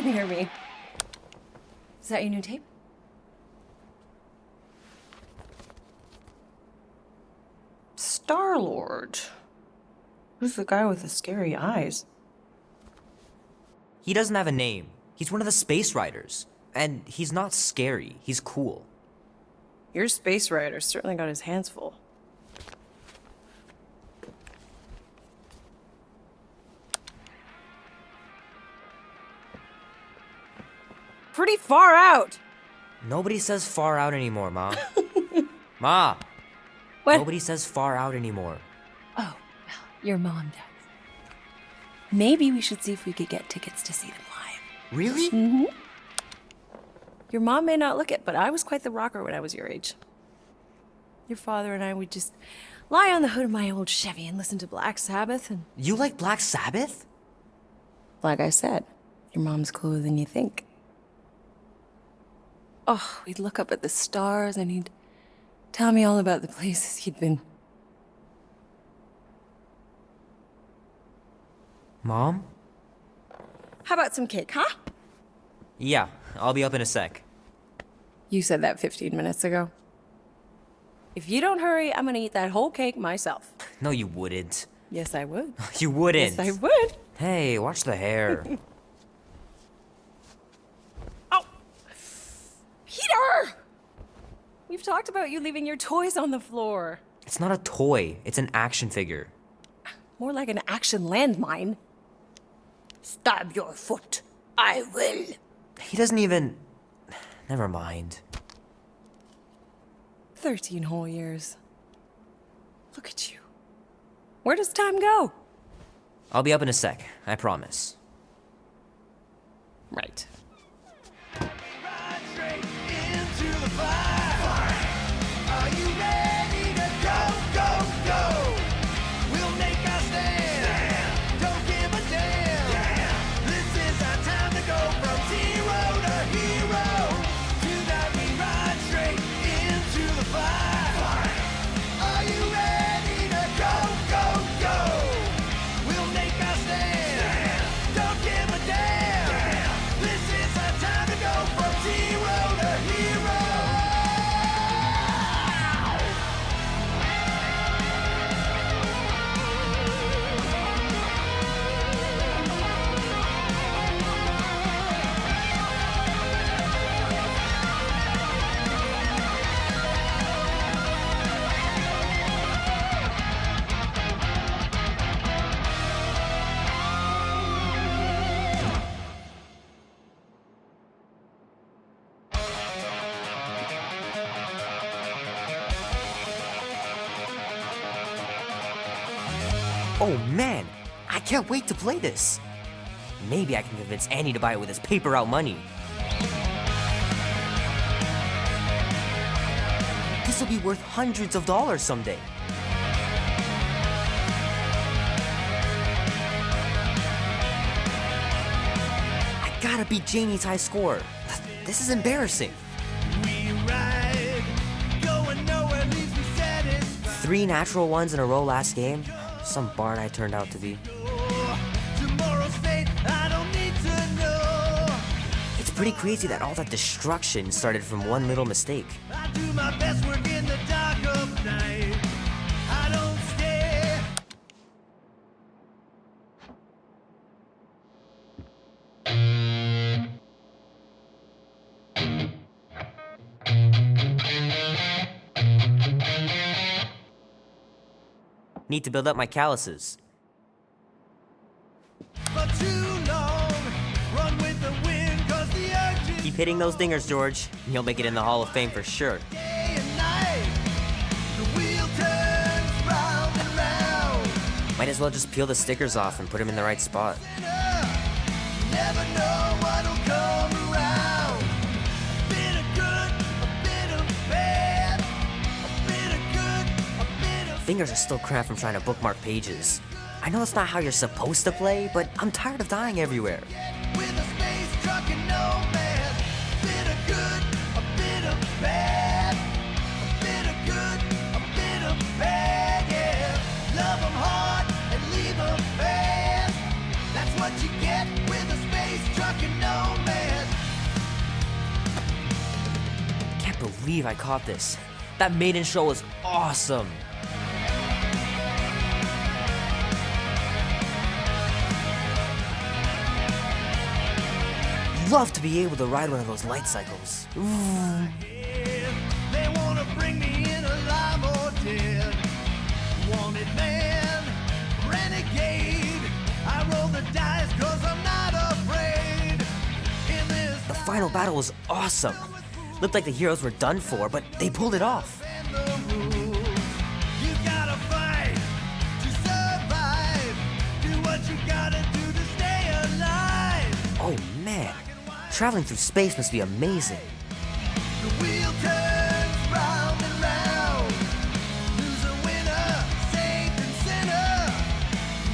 Hear me. Is that your new tape? Star-Lord. Who's the guy with the scary eyes? He doesn't have a name. He's one of the space riders. And he's not scary. He's cool. Your space rider certainly got his hands full. Pretty far out. Nobody says far out anymore, Ma. Ma! What? Nobody says far out anymore. Oh, well, your mom does. Maybe we should see if we could get tickets to see them live. Really? Mm-hmm. Your mom may not look it, but I was quite the rocker when I was your age. Your father and I would just lie on the hood of my old Chevy and listen to Black Sabbath and... You like Black Sabbath? Like I said, your mom's cooler than you think. Oh, we'd look up at the stars and he'd tell me all about the places he'd been. Mom? How about some cake, huh? Yeah, I'll be up in a sec. You said that 15 minutes ago. If you don't hurry, I'm gonna eat that whole cake myself. No, you wouldn't. Yes, I would. You wouldn't. Yes, I would. Hey, watch the hair. Oh! Peter! We've talked about you leaving your toys on the floor. It's not a toy. It's an action figure. More like an action landmine. Stab your foot. I will. He doesn't even... Never mind. 13 whole years. Look at you. Where does time go? I'll be up in a sec, I promise. Right. This Oh man, I can't wait to play this. Maybe I can convince Annie to buy it with his paper route money. This will be worth hundreds of dollars someday. I gotta beat Janie's high score. This is embarrassing. We ride, going nowhere leaves me satisfied. 3 natural ones in a row last game. Some bard I turned out to be. Tomorrow's fate, I don't need to know. It's pretty crazy that all that destruction started from one little mistake. I do my best work in the dark of night. I don't stay. Need to build up my calluses. For too long, run with the wind, 'cause the urge is Keep hitting those dingers, George. You'll make it in the Hall of Fame for sure. day and night. The wheel turns round and round. Might as well just peel the stickers off and put them in the right spot. Never know what'll come around. A bit of good, a bit of bad. A bit of good, a bit of Fingers are still cramped from trying to bookmark pages. I know that's not how you're supposed to play, but I'm tired of dying everywhere. with a space truck and nomad. A bit of good, a bit of bad. A bit of good, a bit of bad, yeah. Love 'em hard and leave 'em fast. That's what you get with a space truck and nomad. Can't believe I caught this. That maiden show was awesome. Love to be able to ride one of those light cycles. They wanna bring me in alive or dead. Wanted man, renegade. I roll the dice 'cause I'm not afraid. In this The final battle was awesome. Looked like the heroes were done for, but they pulled it off. and the rules, you gotta fight to survive. Do what you gotta do to stay alive. Oh man, traveling through space must be amazing. The wheel turns round and round. Loser, winner, saint and sinner.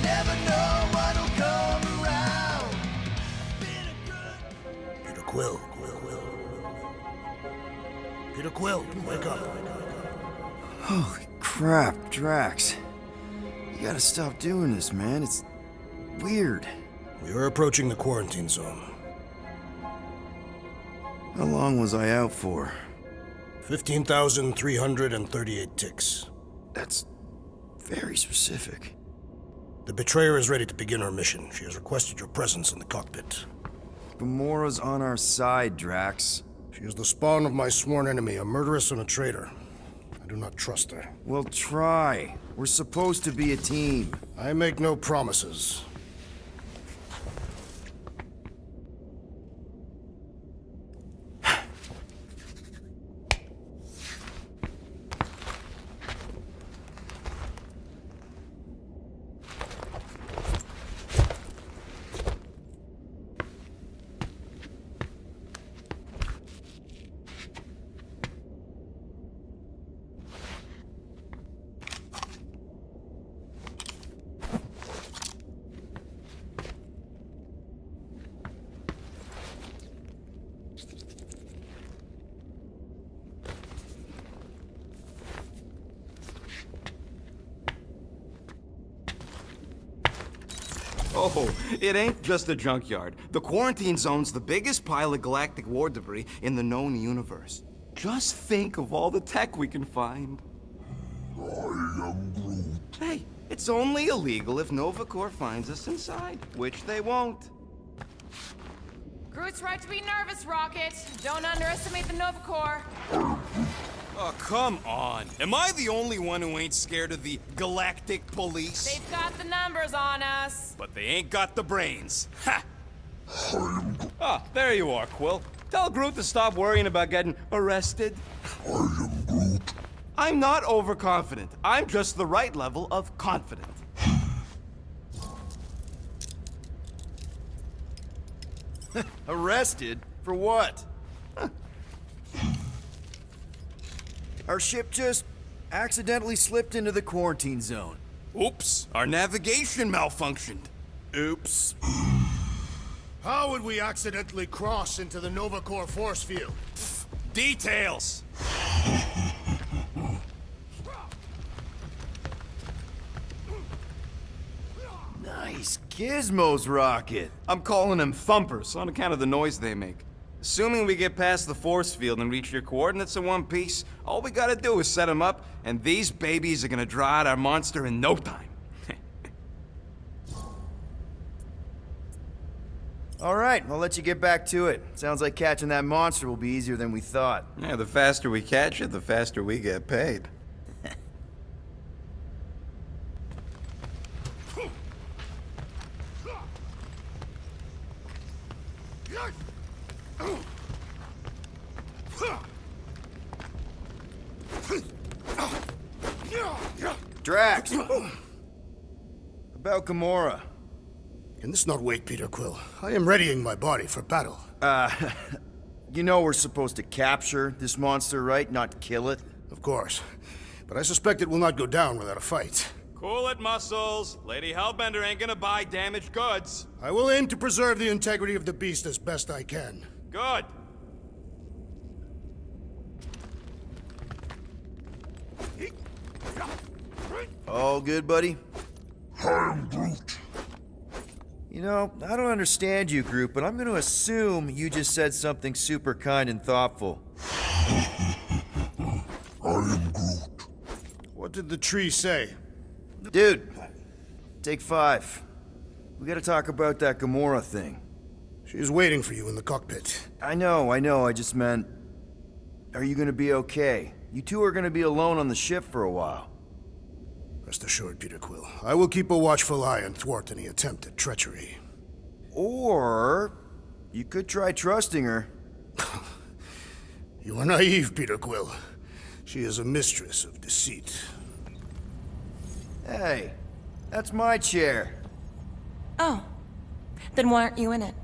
Never know what'll come around. Bit of good. Peter Quill. Peter Quill, wake up. Holy crap, Drax. You gotta stop doing this, man. It's weird. We are approaching the quarantine zone. How long was I out for? 15,338 ticks. That's very specific. The betrayer is ready to begin her mission. She has requested your presence in the cockpit. Gamora's on our side, Drax. She is the spawn of my sworn enemy, a murderess and a traitor. I do not trust her. Well, try. We're supposed to be a team. I make no promises. Oh, it ain't just a junkyard. The quarantine zone's the biggest pile of galactic war debris in the known universe. Just think of all the tech we can find. Hey, it's only illegal if Nova Corps finds us inside, which they won't. Groot's right to be nervous, Rocket. Don't underestimate the Nova Corps. Oh, come on. Am I the only one who ain't scared of the galactic police? They've got the numbers on us. But they ain't got the brains. Ha! Ah, there you are, Quill. Tell Groot to stop worrying about getting arrested. I'm not overconfident. I'm just the right level of confident. Arrested? For what? Our ship just accidentally slipped into the quarantine zone. Oops, our navigation malfunctioned. Oops. How would we accidentally cross into the Nova Corps force field? Details! Nice gizmos, Rocket. I'm calling them thumpers on account of the noise they make. Assuming we get past the force field and reach your coordinates in one piece, all we gotta do is set them up, and these babies are gonna draw out our monster in no time. All right, I'll let you get back to it. Sounds like catching that monster will be easier than we thought. Yeah, the faster we catch it, the faster we get paid. Drax! About Gamora. Can this not wait, Peter Quill? I am readying my body for battle. You know we're supposed to capture this monster, right? Not kill it? Of course. But I suspect it will not go down without a fight. Cool it, Muscles. Lady Hellbender ain't gonna buy damaged goods. I will aim to preserve the integrity of the beast as best I can. Good. All good, buddy? You know, I don't understand you, Groot, but I'm gonna assume you just said something super kind and thoughtful. What did the tree say? Dude, take 5. We gotta talk about that Gamora thing. She is waiting for you in the cockpit. I know, I just meant... Are you gonna be okay? You two are gonna be alone on the ship for a while. Rest assured, Peter Quill. I will keep a watchful eye and thwart any attempt at treachery. Or... you could try trusting her. You are naive, Peter Quill. She is a mistress of deceit. Hey, that's my chair. Oh. Then why aren't you in it?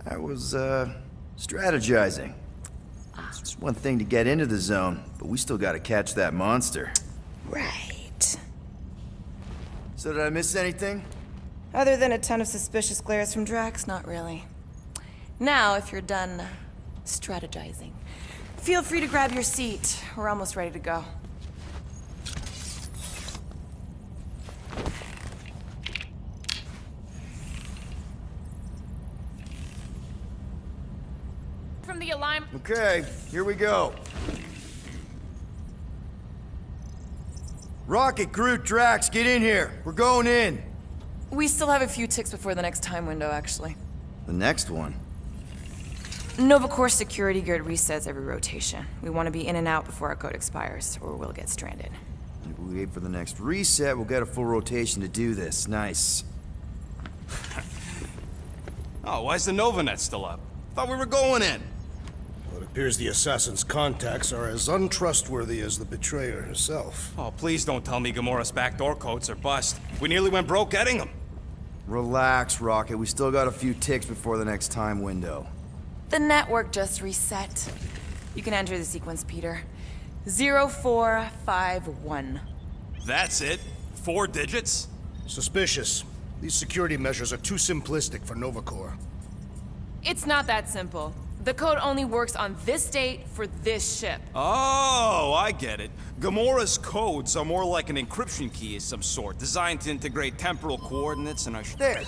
I was, strategizing. It's one thing to get into the zone, but we still gotta catch that monster. Right. So did I miss anything? Other than a ton of suspicious glares from Drax, not really. Now, if you're done strategizing, feel free to grab your seat. We're almost ready to go. From the alignment. Okay, here we go. Rocket, Groot, Drax, get in here. We're going in. We still have a few ticks before the next time window, actually. The next one? Nova Corps security grid resets every rotation. We want to be in and out before our code expires, or we'll get stranded. If we wait for the next reset, we'll get a full rotation to do this. Nice. Oh, why's the Novanet still up? Thought we were going in. Well, it appears the assassin's contacts are as untrustworthy as the betrayer herself. Oh, please don't tell me Gamora's backdoor codes are bust. We nearly went broke getting them. Relax, Rocket. We still got a few ticks before the next time window. The network just reset. You can enter the sequence, Peter. 0451. That's it? 4 digits? Suspicious. These security measures are too simplistic for Nova Corps. It's not that simple. The code only works on this date for this ship. Oh, I get it. Gamora's codes are more like an encryption key of some sort, designed to integrate temporal coordinates and our... There.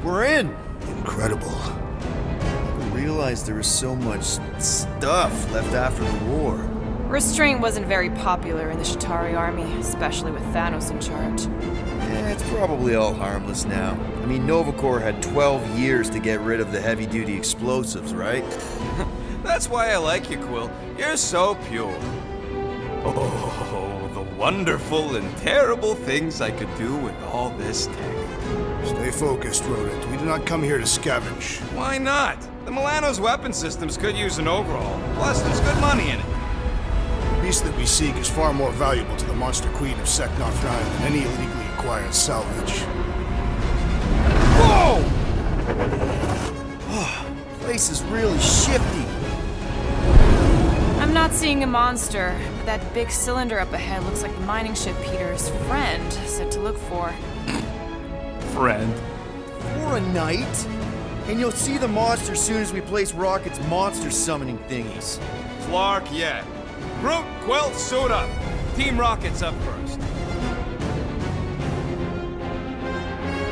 We're in! Incredible. I didn't realize there was so much stuff left after the war. Restraint wasn't very popular in the Shatari army, especially with Thanos in charge. It's probably all harmless now. I mean, Nova Corps had 12 years to get rid of the heavy-duty explosives, right? That's why I like you, Quill. You're so pure. Oh, the wonderful and terrible things I could do with all this tech. Stay focused, Rodent. We did not come here to scavenge. Why not? The Milano's weapon systems could use an overhaul. Plus, there's good money in it. The beast that we seek is far more valuable to the Monster Queen of Seknot 9 than any illegally acquired salvage. Whoa! Place is really shifty. I'm not seeing a monster, but that big cylinder up ahead looks like the mining ship Peter's friend said to look for. Friend. For a night? And you'll see the monster soon as we place Rocket's monster summoning thingies. Flark, yeah. Groot, Quill, suit up. Team Rocket's up first.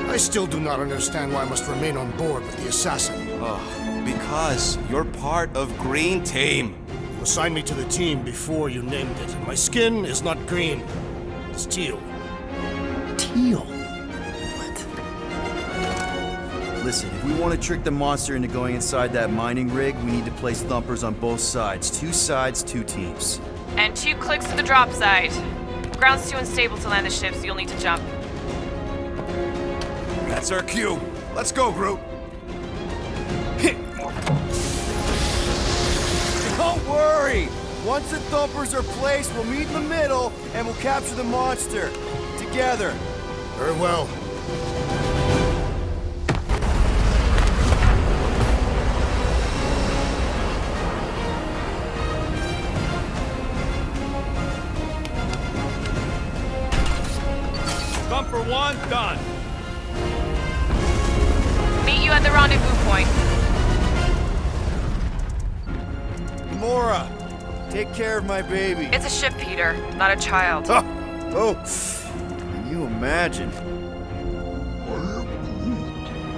I still do not understand why I must remain on board with the assassin. Because you're part of Green Team. You assigned me to the team before you named it, and my skin is not green. It's teal. Teal? What? Listen, if we want to trick the monster into going inside that mining rig, we need to place thumpers on both sides. 2 sides, 2 teams. And 2 clicks to the drop side. Ground's too unstable to land the ship, so you'll need to jump. That's our cue. Let's go, Groot. Don't worry! Once the thumpers are placed, we'll meet in the middle, and we'll capture the monster. Together. Very well. Thumper 1, done. Meet you at the rendezvous point. Mora, take care of my baby. It's a ship, Peter, not a child. Oh, can you imagine?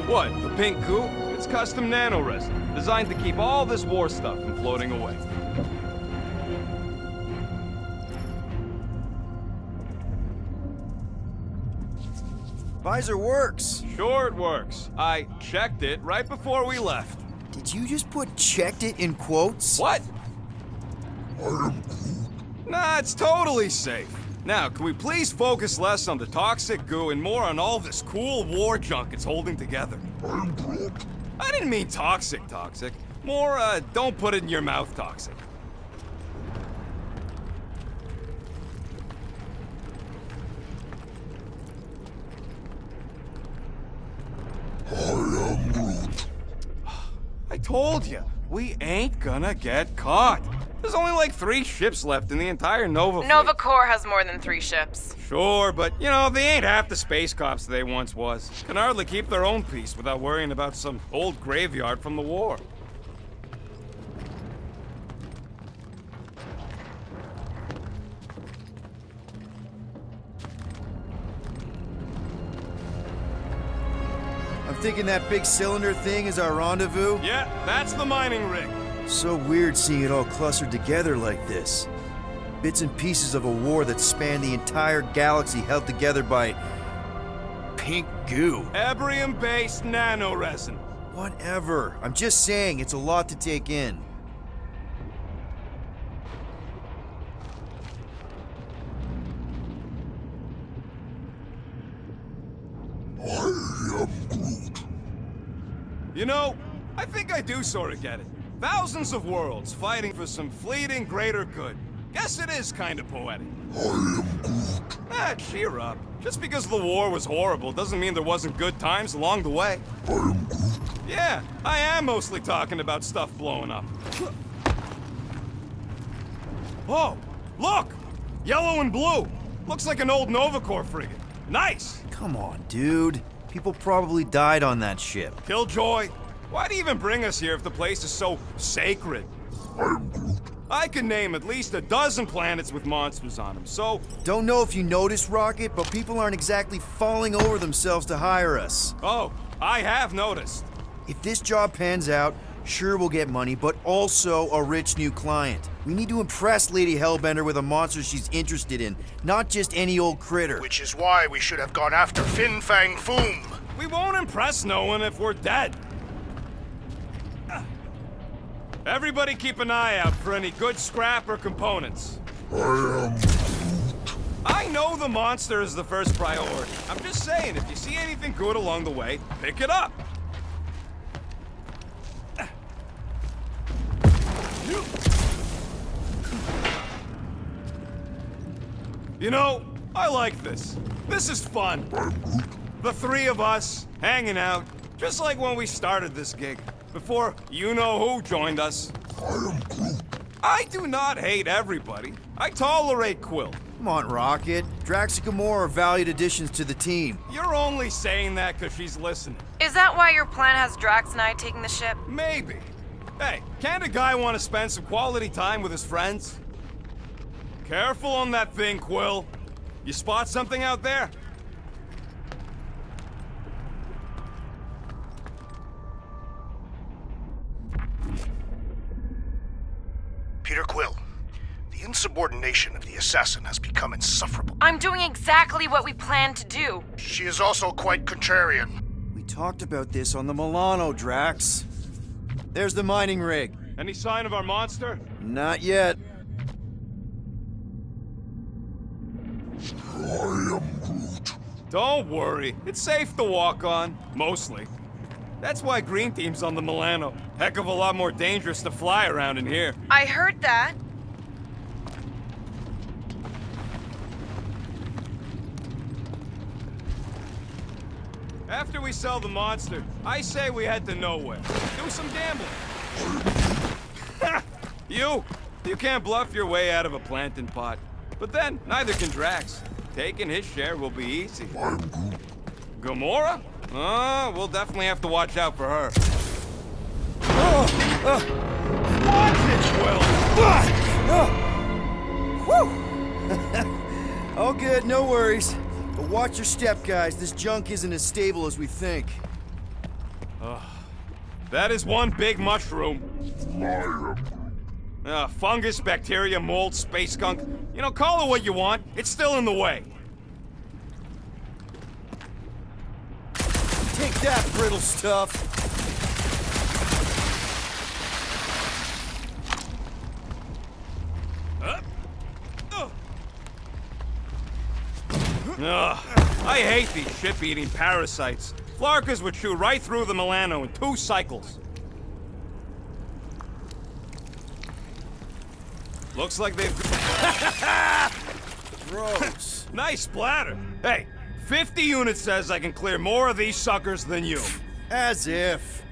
What, the pink coupe? It's custom nano-resin, designed to keep all this war stuff from floating away. Visor works. Sure it works. I checked it right before we left. Did you just put "checked it" in quotes? What? Nah, it's totally safe. Now, can we please focus less on the toxic goo and more on all this cool war junk it's holding together? I didn't mean toxic. More, don't put it in your mouth toxic. I told you, we ain't gonna get caught. There's only like 3 ships left in the entire Nova fleet. Nova Corps has more than 3 ships. Sure, but you know, they ain't half the space cops they once was. Can hardly keep their own peace without worrying about some old graveyard from the war. I'm thinking that big cylinder thing is our rendezvous. Yeah, that's the mining rig. So weird seeing it all clustered together like this. Bits and pieces of a war that spanned the entire galaxy held together by pink goo. Ebrium-based nanoresin. Whatever. I'm just saying, it's a lot to take in. You know, I think I do sort of get it. Thousands of worlds fighting for some fleeting greater good. Guess it is kind of poetic. Cheer up. Just because the war was horrible doesn't mean there wasn't good times along the way. Yeah, I am mostly talking about stuff blowing up. Oh, look! Yellow and blue. Looks like an old Nova Corps frigate. Nice! Come on, dude. People probably died on that ship. Killjoy, why'd you even bring us here if the place is so sacred? I can name at least a dozen planets with monsters on them, so... Don't know if you noticed, Rocket, but people aren't exactly falling over themselves to hire us. Oh, I have noticed. If this job pans out, sure we'll get money, but also a rich new client. We need to impress Lady Hellbender with a monster she's interested in, not just any old critter. Which is why we should have gone after Fin Fang Foom. We won't impress no one if we're dead. Everybody keep an eye out for any good scrap or components. I know the monster is the first priority. I'm just saying, if you see anything good along the way, pick it up. You know, I like this. This is fun. The three of us, hanging out, just like when we started this gig, before you-know-who joined us. I do not hate everybody. I tolerate Quill. Come on, Rocket. Drax and Gamora are valued additions to the team. You're only saying that because she's listening. Is that why your plan has Drax and I taking the ship? Maybe. Hey, can't a guy want to spend some quality time with his friends? Careful on that thing, Quill. You spot something out there? Peter Quill, the insubordination of the assassin has become insufferable. I'm doing exactly what we planned to do. She is also quite contrarian. We talked about this on the Milano, Drax. There's the mining rig. Any sign of our monster? Not yet. Don't worry. It's safe to walk on. Mostly. That's why Green Team's on the Milano. Heck of a lot more dangerous to fly around in here. I heard that. After we sell the monster, I say we head to nowhere. Do some gambling. You can't bluff your way out of a plantain pot. But then, neither can Drax. Taking his share will be easy. Gamora? We'll definitely have to watch out for her. Watch it, Quill! All good, no worries. But watch your step, guys. This junk isn't as stable as we think. That is one big mushroom. Fungus, bacteria, mold, space skunk. You know, call it what you want. It's still in the way. Take that, brittle stuff. I hate these ship-eating parasites. Flarkas would chew right through the Milano in 2 cycles. Looks like they've... Gross. Nice splatter. Hey, 50 units says I can clear more of these suckers than you. As if.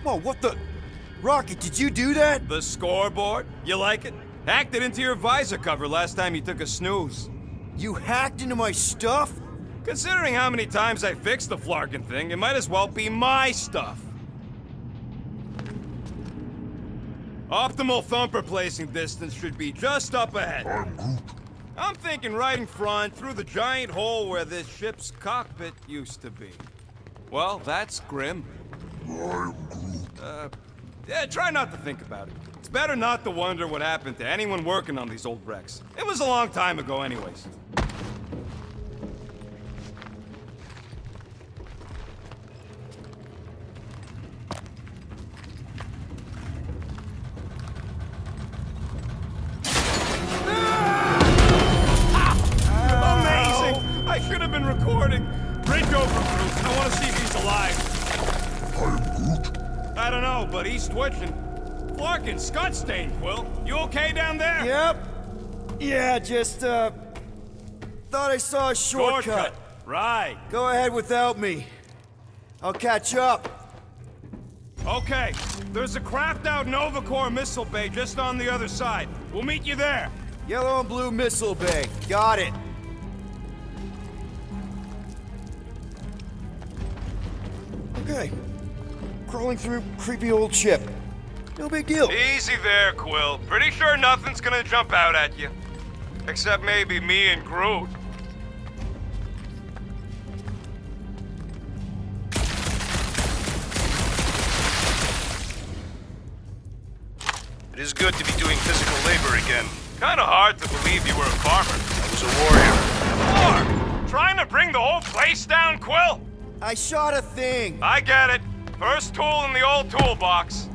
Whoa, what the... Rocket, did you do that? The scoreboard? You like it? Hacked it into your visor cover last time you took a snooze. You hacked into my stuff? Considering how many times I fixed the Flarkin thing, it might as well be my stuff. Optimal thumper placing distance should be just up ahead. I'm thinking right in front, through the giant hole where this ship's cockpit used to be. Well, that's grim. Yeah, try not to think about it. It's better not to wonder what happened to anyone working on these old wrecks. It was a long time ago anyways. Amazing! I should have been recording. Bridge over, Groot. I want to see if he's alive. I don't know, but he's twitching. Flarkin, Scott stain, Quill. You okay down there? Yep. Yeah, just, thought I saw a shortcut. Right. Go ahead without me. I'll catch up. Okay. There's a craft-out Nova Corps missile bay just on the other side. We'll meet you there. Yellow and blue missile bay. Got it. Okay. Crawling through creepy old ship. No big deal. Easy there, Quill. Pretty sure nothing's gonna jump out at you. Except maybe me and Groot. It is good to be doing physical labor again. Kinda hard to believe you were a farmer. I was a warrior. War? Trying to bring the whole place down, Quill? I shot a thing. I get it. First tool in the old toolbox.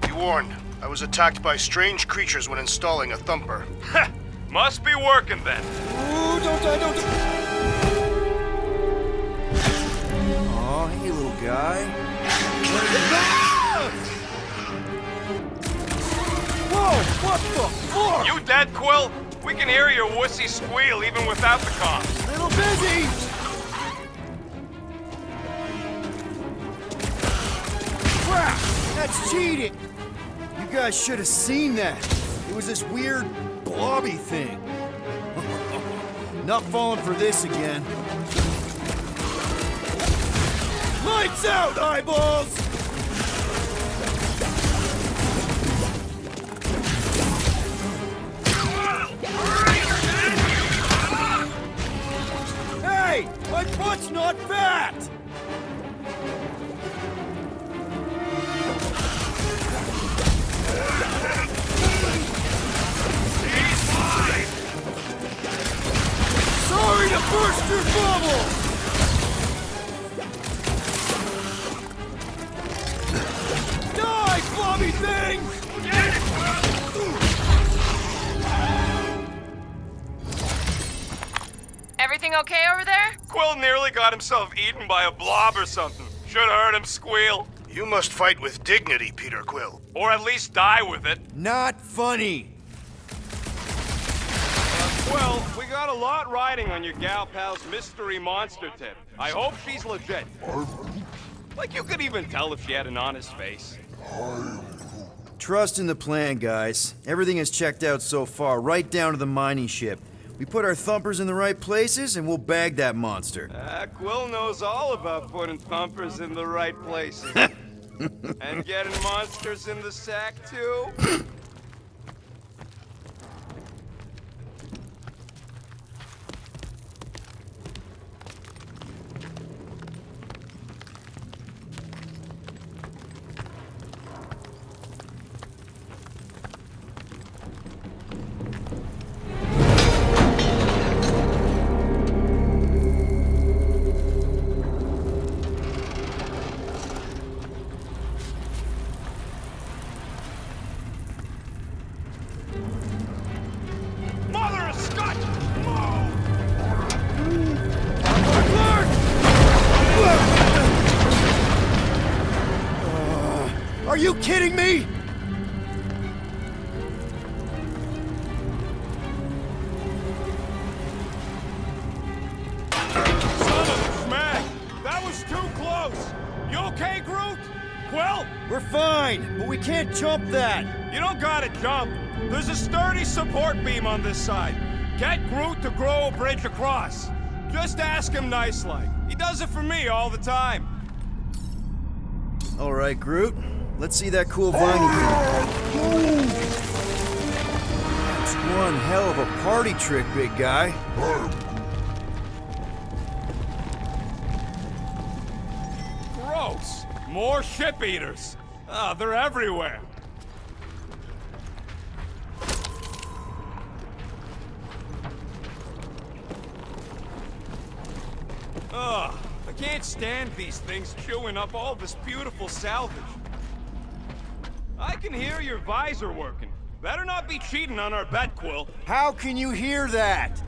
Be warned, I was attacked by strange creatures when installing a thumper. Must be working then. Ooh, don't die, don't die. Aw, hey, little guy. Whoa, what the fuck? You dead, Quill? We can hear your wussy squeal even without the comms. Little busy! Crap! That's cheating! You guys should have seen that. It was this weird blobby thing. Not falling for this again. Lights out, eyeballs! Hey! My butt's not fat! Sorry to burst your bubble! Die, blobby thing! Everything okay over there? Quill nearly got himself eaten by a blob or something. Should've heard him squeal. You must fight with dignity, Peter Quill. Or at least die with it. Not funny! Well, we got a lot riding on your gal pal's mystery monster tip. I hope she's legit. Like you could even tell if she had an honest face. Trust in the plan, guys. Everything is checked out so far, right down to the mining ship. We put our thumpers in the right places, and we'll bag that monster. Quill knows all about putting thumpers in the right places. And getting monsters in the sack, too? Mother of Scott! Are you kidding me? Son of a smack! That was too close! You okay, Groot? Quill? We're fine, but we can't jump that. You don't gotta jump. There's a sturdy support beam on this side. Get Groot to grow a bridge across. Just ask him nice-like. He does it for me all the time. All right, Groot. Let's see that cool viney thing. That's one hell of a party trick, big guy. Gross. More ship eaters. They're everywhere. Ugh, I can't stand these things chewing up all this beautiful salvage. I can hear your visor working. Better not be cheating on our bet, Quill. How can you hear that?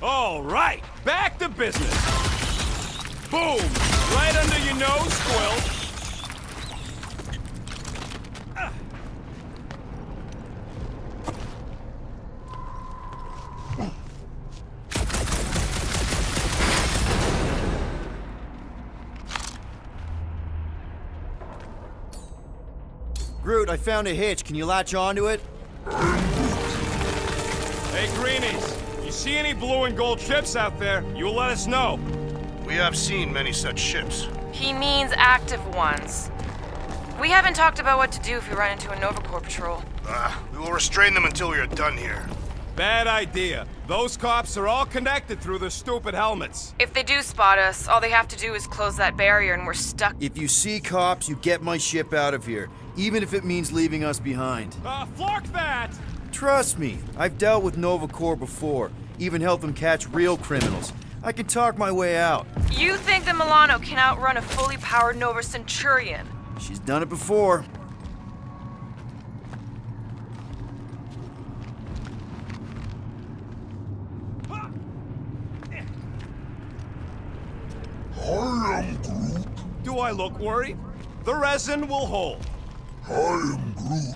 All right, back to business. Boom! Right under your nose, Quill. Groot, I found a hitch. Can you latch onto it? Hey, Greenies. You see any blue and gold ships out there, you'll let us know. We have seen many such ships. He means active ones. We haven't talked about what to do if we run into a Nova Corps patrol. We will restrain them until we are done here. Bad idea. Those cops are all connected through their stupid helmets. If they do spot us, all they have to do is close that barrier and we're stuck. If you see cops, you get my ship out of here, even if it means leaving us behind. Flark that! Trust me, I've dealt with Nova Corps before, even helped them catch real criminals. I can talk my way out. You think the Milano can outrun a fully powered Nova Centurion? She's done it before. Do I look worried? The resin will hold. I am Groot.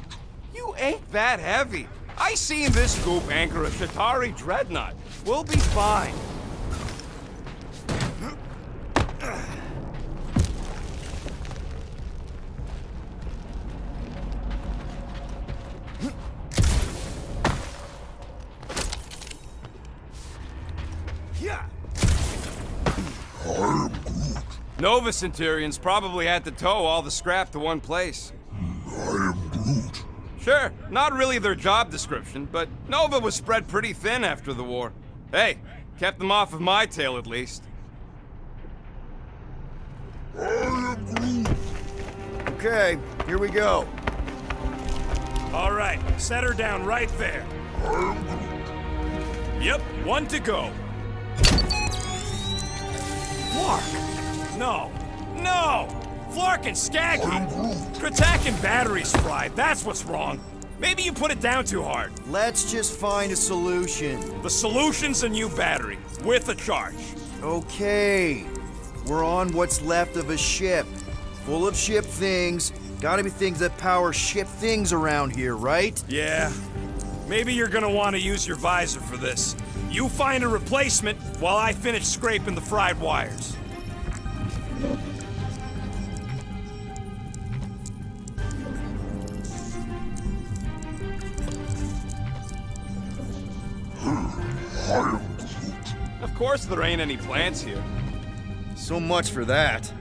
You ain't that heavy. I seen this goop anchor a Shatari dreadnought. We'll be fine. Nova Centurions probably had to tow all the scrap to one place. I am Groot. Sure, not really their job description, but Nova was spread pretty thin after the war. Hey, kept them off of my tail at least. I am Groot. Okay, here we go. All right, set her down right there. I am Groot. Yep, one to go. Flark! No, no! Flark and Skaggy! Kratak and batteries fried, that's what's wrong. Maybe you put it down too hard. Let's just find a solution. The solution's a new battery, with a charge. Okay. We're on what's left of a ship. Full of ship things. Gotta be things that power ship things around here, right? Yeah. Maybe you're gonna want to use your visor for this. You find a replacement while I finish scraping the fried wires. Of course there ain't any plants here. So much for that.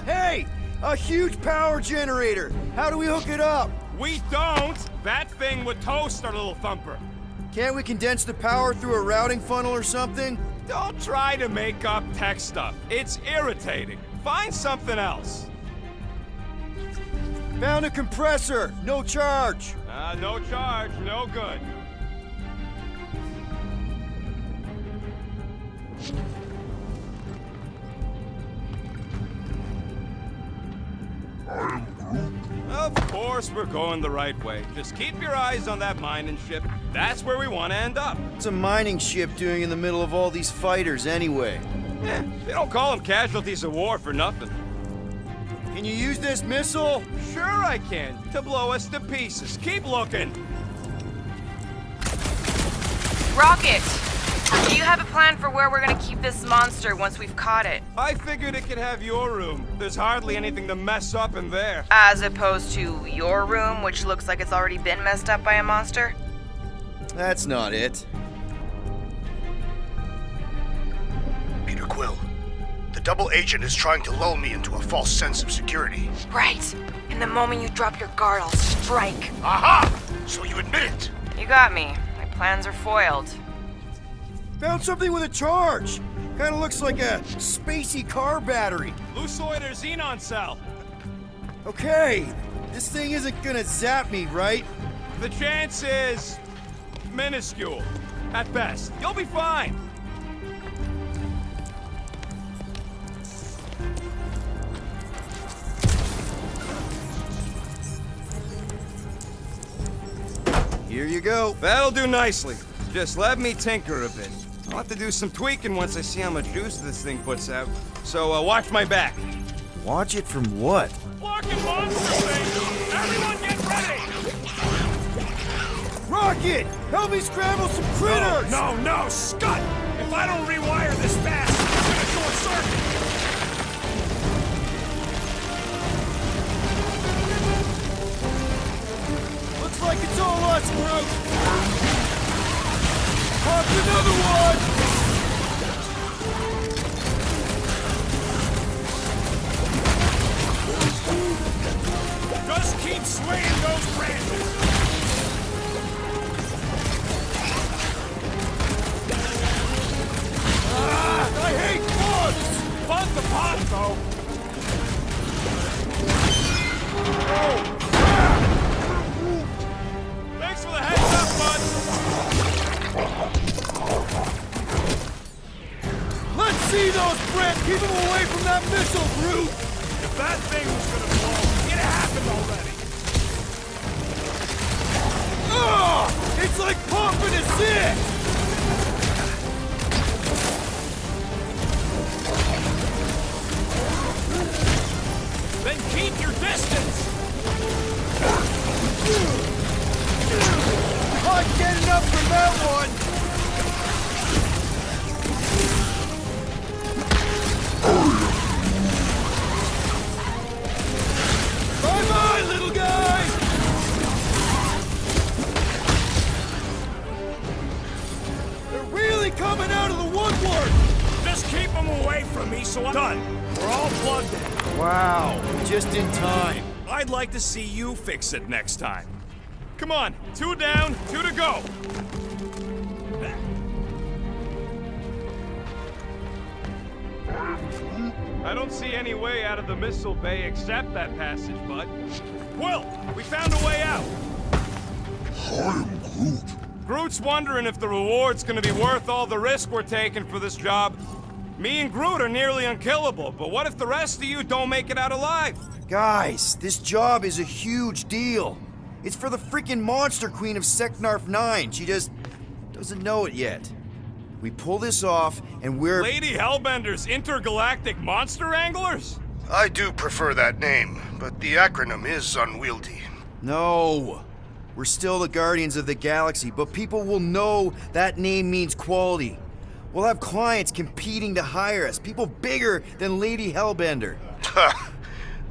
Hey! A huge power generator! How do we hook it up? We don't! That thing would toast our little thumper. Can't we condense the power through a routing funnel or something? Don't try to make up tech stuff. It's irritating. Find something else. Found a compressor! No charge! No charge, no good. Of course we're going the right way. Just keep your eyes on that mining ship. That's where we want to end up. What's a mining ship doing in the middle of all these fighters anyway? They don't call them casualties of war for nothing. Can you use this missile? Sure I can, to blow us to pieces. Keep looking. Rocket! Do you have a plan for where we're gonna keep this monster once we've caught it? I figured it could have your room. There's hardly anything to mess up in there. As opposed to your room, which looks like it's already been messed up by a monster? That's not it. Peter Quill, the double agent is trying to lull me into a false sense of security. Right. And the moment you drop your guard, I'll strike. Aha! So you admit it? You got me. My plans are foiled. Found something with a charge! Kinda looks like a spacey car battery. Lucioid or xenon cell. Okay, this thing isn't gonna zap me, right? The chance is minuscule, at best. You'll be fine. Here you go. That'll do nicely. Just let me tinker a bit. I'll have to do some tweaking once I see how much juice this thing puts out. So watch my back. Watch it from what? Flarkin' monster thing! Everyone get ready! Rocket! Help me scramble some critters! No, Scud! If I don't rewire this fast, I'm gonna short circuit! Looks like it's all us, Groot! Pop another one! Just keep swinging those branches! I hate bugs! Fun to pop, though! Thanks for the heads up, bud. Keep him away from that missile, Groot! If that thing was gonna blow, it happened already. Ugh! It's like pumping a six! Then keep your distance. Not getting up from that one! Bye-bye, little guy! They're really coming out of the woodwork! Just keep them away from me so I'm done. We're all plugged in. Wow, just in time. I'd like to see you fix it next time. Come on, 2 down, 2 to go. I don't see any way out of the missile bay except that passage, bud. Quill, we found a way out. I am Groot. Groot's wondering if the reward's gonna be worth all the risk we're taking for this job. Me and Groot are nearly unkillable, but what if the rest of you don't make it out alive? Guys, this job is a huge deal. It's for the freaking Monster Queen of Seknarf 9. She just doesn't know it yet. We pull this off, and we're... Lady Hellbender's intergalactic monster anglers? I do prefer that name, but the acronym is unwieldy. No. We're still the Guardians of the Galaxy, but people will know that name means quality. We'll have clients competing to hire us, people bigger than Lady Hellbender. Ha!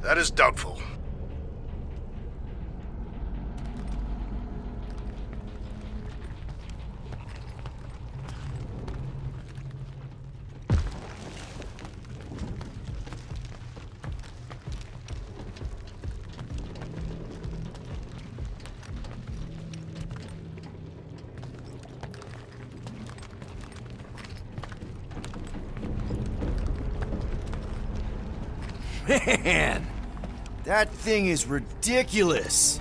That is doubtful. Man, that thing is ridiculous.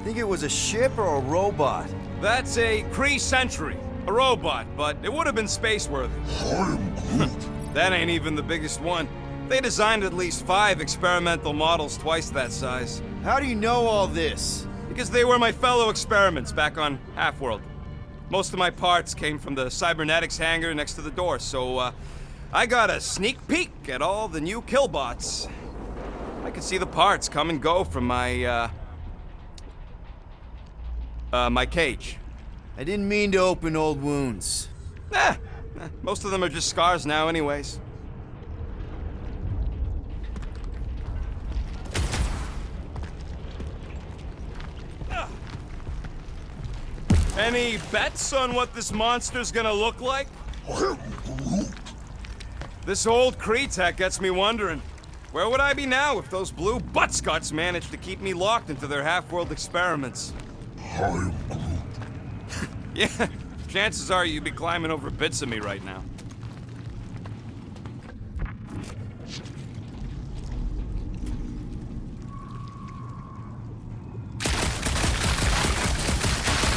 Think it was a ship or a robot? That's a Kree Sentry, a robot, but it would have been space-worthy. I am Groot. That ain't even the biggest one. They designed at least 5 experimental models twice that size. How do you know all this? Because they were my fellow experiments back on Half-World. Most of my parts came from the cybernetics hangar next to the door, so I got a sneak peek at all the new killbots. I could see the parts come and go from my my cage. I didn't mean to open old wounds. Most of them are just scars now anyways. Any bets on what this monster's gonna look like? I am Groot. This old Kree tech gets me wondering, where would I be now if those blue buttscots managed to keep me locked into their half-world experiments? I am Groot. Yeah, chances are you'd be climbing over bits of me right now.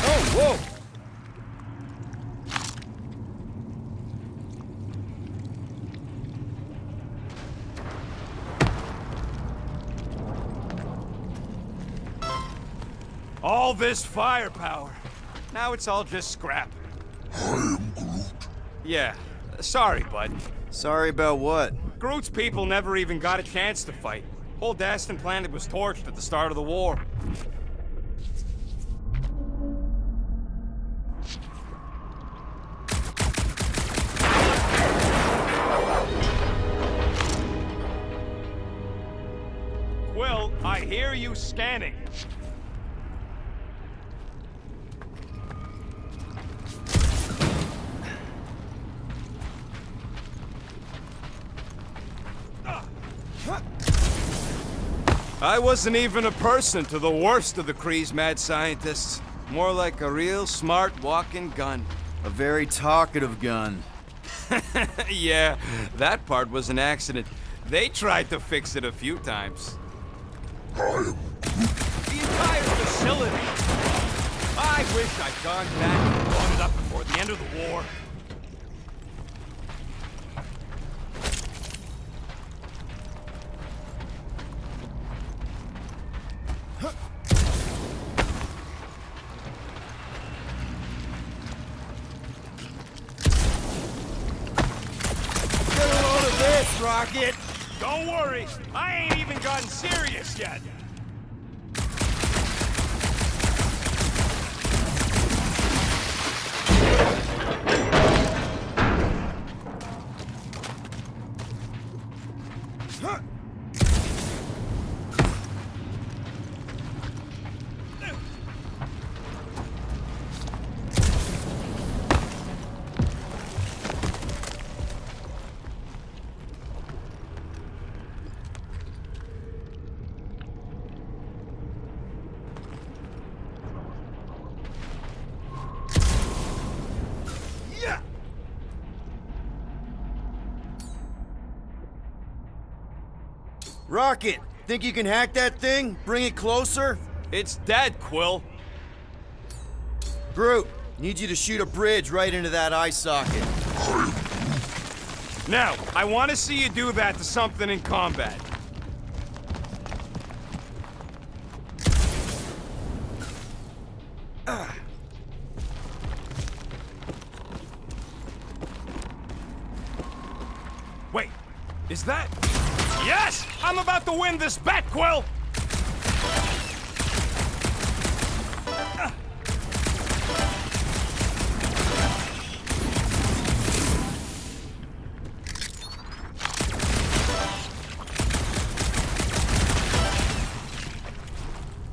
Oh, whoa! All this firepower. Now it's all just scrap. I am Groot. Yeah, sorry, bud. Sorry about what? Groot's people never even got a chance to fight. Whole Daston planet was torched at the start of the war. Quill, I hear you scanning. I wasn't even a person to the worst of the Kree's mad scientists. More like a real smart walking gun. A very talkative gun. Yeah, that part was an accident. They tried to fix it a few times. I am Groot. The entire facility. I wish I'd gone back and brought it up before the end of the war. Rocket! Don't worry, I ain't even gotten serious yet. Rocket, think you can hack that thing? Bring it closer? It's dead, Quill. Groot, need you to shoot a bridge right into that eye socket. Now, I want to see you do that to something in combat. Wait, is that... Yes! I'm about to win this bet, Quill!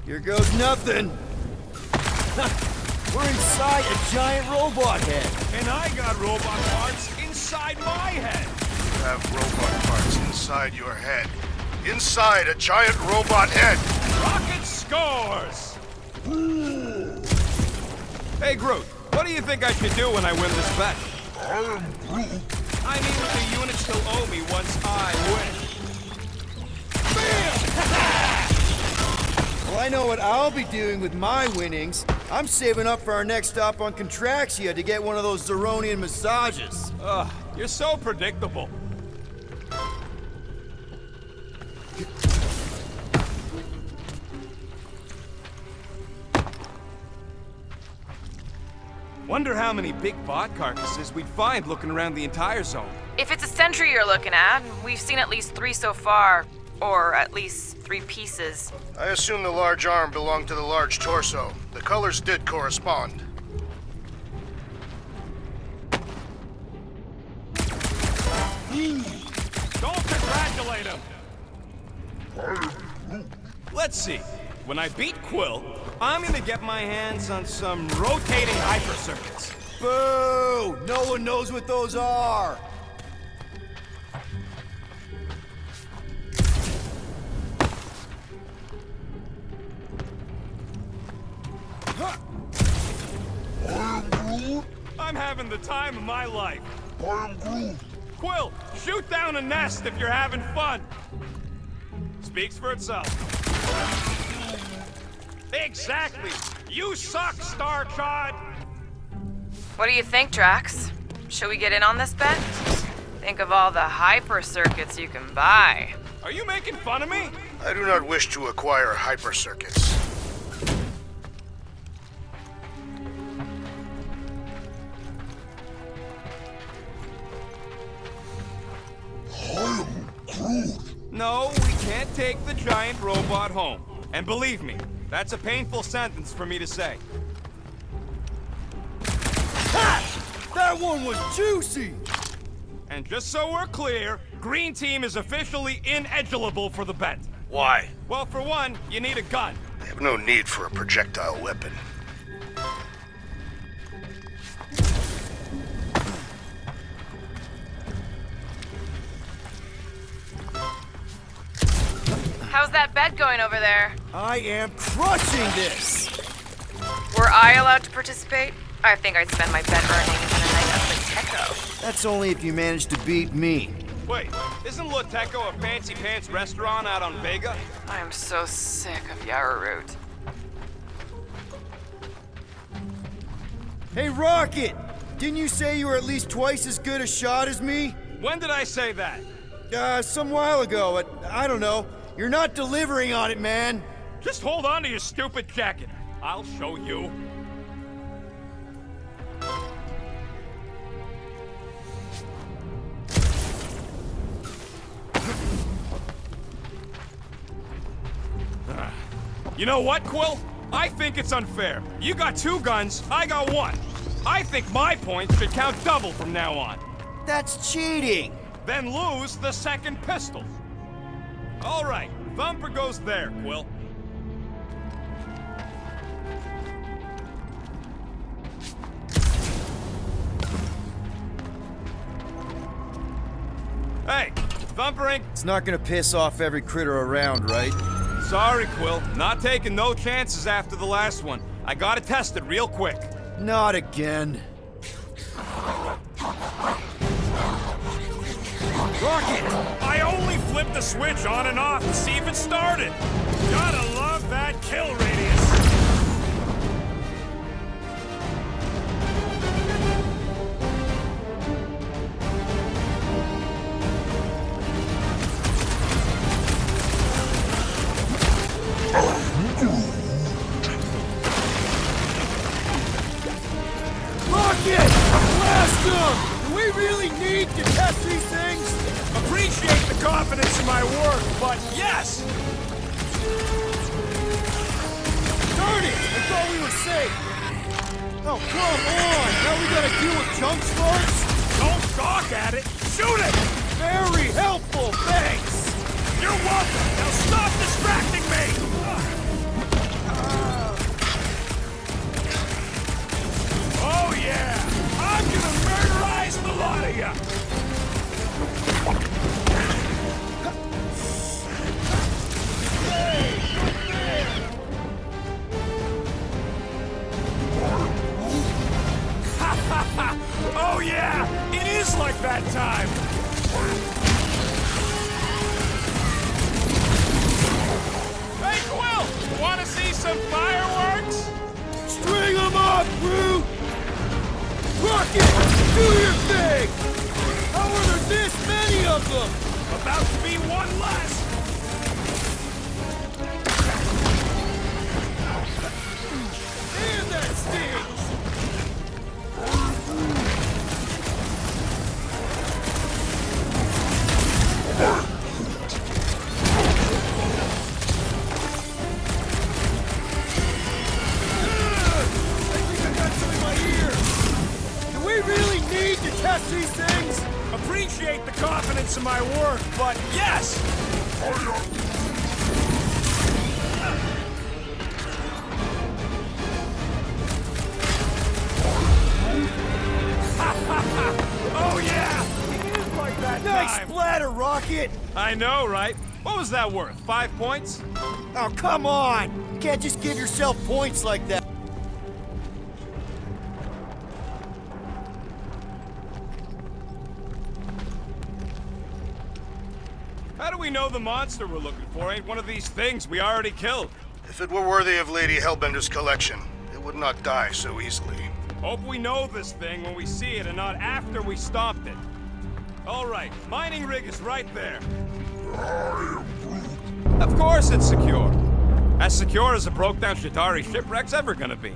Here goes nothing. We're inside a giant robot head. And I got robot parts inside my head. You have robot parts inside your head. Inside a giant robot head. Rocket scores! Hey, Groot, what do you think I should do when I win this bet? I am Groot. I mean, the unit still owe me once I win. Well, I know what I'll be doing with my winnings. I'm saving up for our next stop on Contraxia to get one of those Zeronian massages. Ugh, you're so predictable. Wonder how many big bot carcasses we'd find looking around the entire zone. If it's a sentry you're looking at, we've seen at least 3 so far. Or at least 3 pieces. I assume the large arm belonged to the large torso. The colors did correspond. Don't congratulate him! Let's see. When I beat Quill, I'm gonna get my hands on some rotating hyper circuits. Boo! No one knows what those are. I'm having the time of my life. I am Groot. Quill, shoot down a nest if you're having fun. Speaks for itself. Exactly. You suck, Starchod. What do you think, Drax? Should we get in on this bet? Think of all the hyper circuits you can buy. Are you making fun of me? I do not wish to acquire hyper circuits. I am Groot. No, we can't take the giant robot home. And believe me, that's a painful sentence for me to say. Ha! That one was juicy! And just so we're clear, Green Team is officially ineligible for the bet. Why? Well, for one, you need a gun. I have no need for a projectile weapon. How's that bet going over there? I am crushing this! Were I allowed to participate? I think I'd spend my bet earnings on a night at the Techo. That's only if you manage to beat me. Wait, isn't La Teco a fancy pants restaurant out on Vega? I am so sick of Yarroot. Hey, Rocket! Didn't you say you were at least twice as good a shot as me? When did I say that? Some while ago. I don't know. You're not delivering on it, man. Just hold on to your stupid jacket. I'll show you. You know what, Quill? I think it's unfair. You got 2 guns, I got 1. I think my points should count double from now on. That's cheating! Then lose the 2nd pistol. All right, Thumper goes there, Quill. Hey, Thumper ain't... It's not gonna piss off every critter around, right? Sorry, Quill. Not taking no chances after the last one. I gotta test it real quick. Not again. Rocket! I only flipped the switch on and off to see if it started. Gotta love that kill radius. Rocket! Blast them! Do we really need to test these things? Appreciate the confidence in my work, but yes! Darn it! I thought we were safe! Oh, come on! Now we gotta deal with junk sparks? Don't gawk at it! Shoot it! Very helpful, thanks! You're welcome! Now stop distracting me! Oh yeah! I'm gonna murderize the lot of ya! Oh yeah! It is like that time! Hey, Quill! Wanna see some fireworks? String them up, Groot! Rocket! Do your thing! How are there this many of them? About to be one less! Man, that stings! Test these things? Appreciate the confidence in my work, but yes! Oh yeah! It is like that Nice time. splatter, Rocket! I know, right? What was that worth? 5 points? Oh, come on! You can't just give yourself points like that. How do we know the monster we're looking for ain't one of these things we already killed? If it were worthy of Lady Hellbender's collection, it would not die so easily. Hope we know this thing when we see it and not after we stopped it. All right, mining rig is right there. Of course it's secure. As secure as a broke-down Shatari shipwreck's ever gonna be.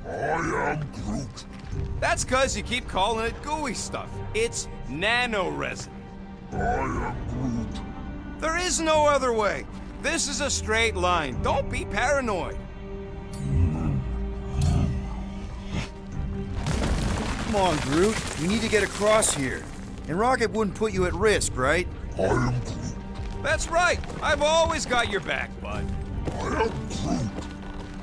I am Groot. That's 'cause you keep calling it gooey stuff. It's nano-resin. I am Groot. There is no other way. This is a straight line. Don't be paranoid. Come on, Groot. We need to get across here. And Rocket wouldn't put you at risk, right? I am Groot. That's right. I've always got your back, bud. I am Groot.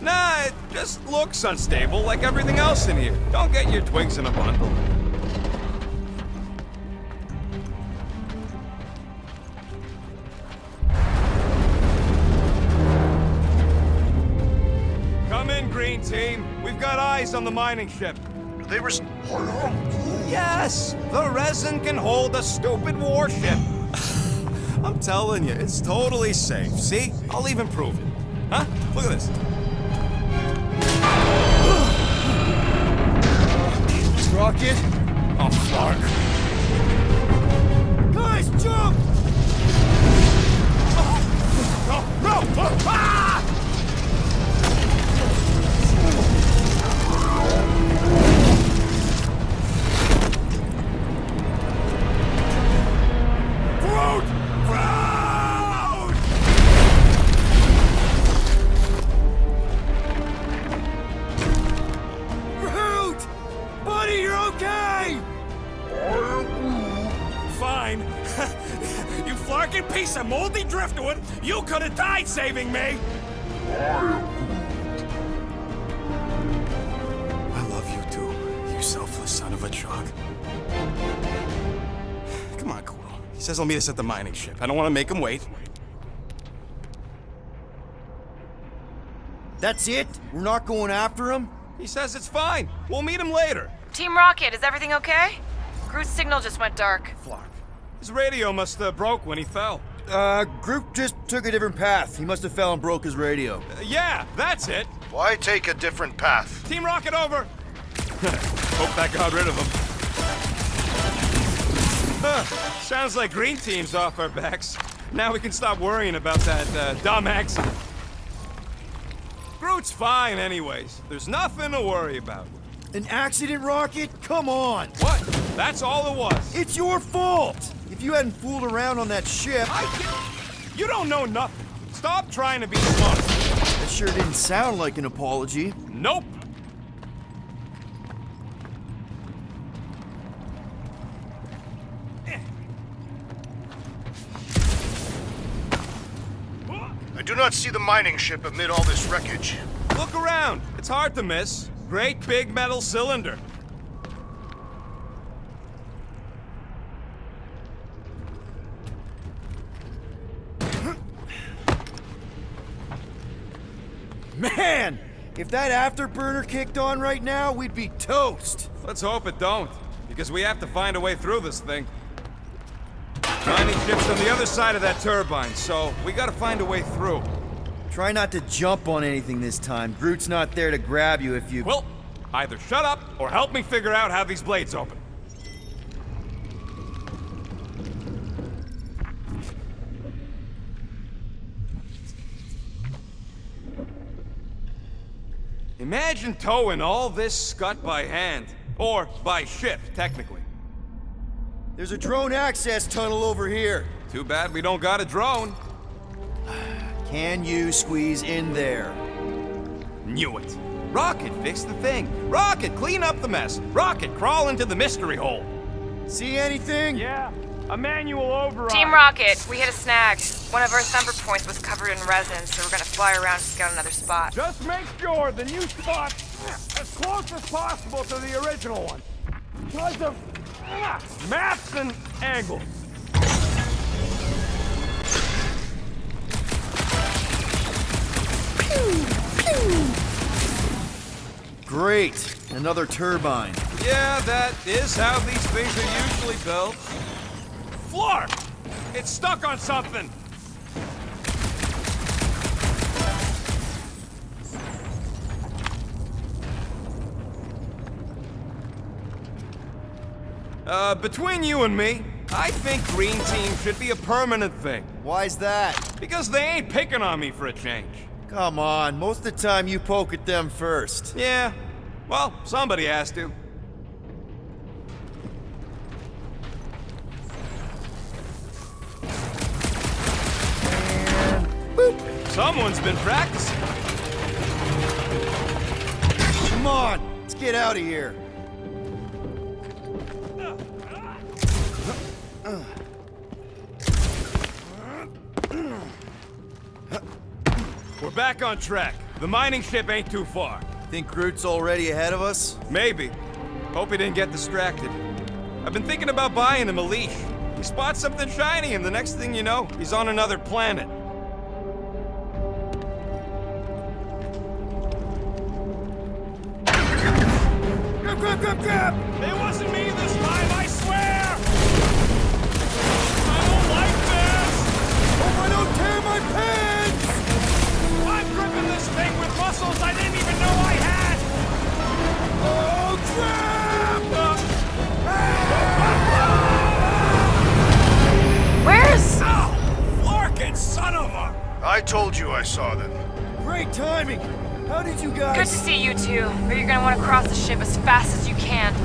Nah, it just looks unstable like everything else in here. Don't get your twigs in a bundle. Come in, Green Team. We've got eyes on the mining ship. They were... I am Groot. Yes! The resin can hold a stupid warship. I'm telling you, it's totally safe. See? I'll even prove it. Huh? Look at this. Rocket? Oh, fuck. Guys, jump! No! Ah! Groot! Groot! mine! You flarkin' piece of moldy driftwood! You could have died saving me! I love you too, you selfless son of a truck. Come on, Quill. He says he'll meet us at the mining ship. I don't want to make him wait. That's it? We're not going after him? He says it's fine. We'll meet him later. Team Rocket, is everything okay? Groot's signal just went dark. Flark. His radio must have broke when he fell. Groot just took a different path. He must have fell and broke his radio. Yeah, that's it. Why take a different path? Team Rocket over. Hope that got rid of him. Sounds like Green Team's off our backs. Now we can stop worrying about that dumb accident. Groot's fine anyways. There's nothing to worry about. An accident, Rocket? Come on! What? That's all it was. It's your fault! If you hadn't fooled around on that ship... You don't know nothing. Stop trying to be smart. That sure didn't sound like an apology. Nope. I do not see the mining ship amid all this wreckage. Look around. It's hard to miss. Great big metal cylinder. Man! If that afterburner kicked on right now, we'd be toast! Let's hope it don't, because we have to find a way through this thing. Mining ship's on the other side of that turbine, so we gotta find a way through. Try not to jump on anything this time. Groot's not there to grab you if you... Well, either shut up or help me figure out how these blades open. Imagine towing all this scut by hand. Or by ship, technically. There's a drone access tunnel over here. Too bad we don't got a drone. Can you squeeze in there? Knew it. Rocket, fix the thing. Rocket, clean up the mess. Rocket, crawl into the mystery hole. See anything? Yeah, a manual override. Team Rocket, we hit a snag. One of our thumper points was covered in resin, so we're gonna fly around to scout another spot. Just make sure the new spot's as close as possible to the original one. Because of maps and angles. Great. Another turbine. Yeah, that is how these things are usually built. Flark! It's stuck on something! Between you and me, I think Green Team should be a permanent thing. Why's that? Because they ain't picking on me for a change. Come on, most of the time you poke at them first. Yeah, well, somebody has to. And boop! Someone's been practicing. Come on, let's get out of here. We're back on track. The mining ship ain't too far. Think Groot's already ahead of us? Maybe. Hope he didn't get distracted. I've been thinking about buying him a leash. He spots something shiny, and the next thing you know, he's on another planet. Grab, grab, grab, grab! It wasn't me this time, I swear! I don't like this! Hope I don't tear my pants! I'm gripping this thing with muscles I didn't even know I had! Oh, crap! Where's... Oh, Larkin, son of a... I told you I saw them. Great timing! How did you guys... Good to see you two, but you're gonna want to cross the ship as fast as you can.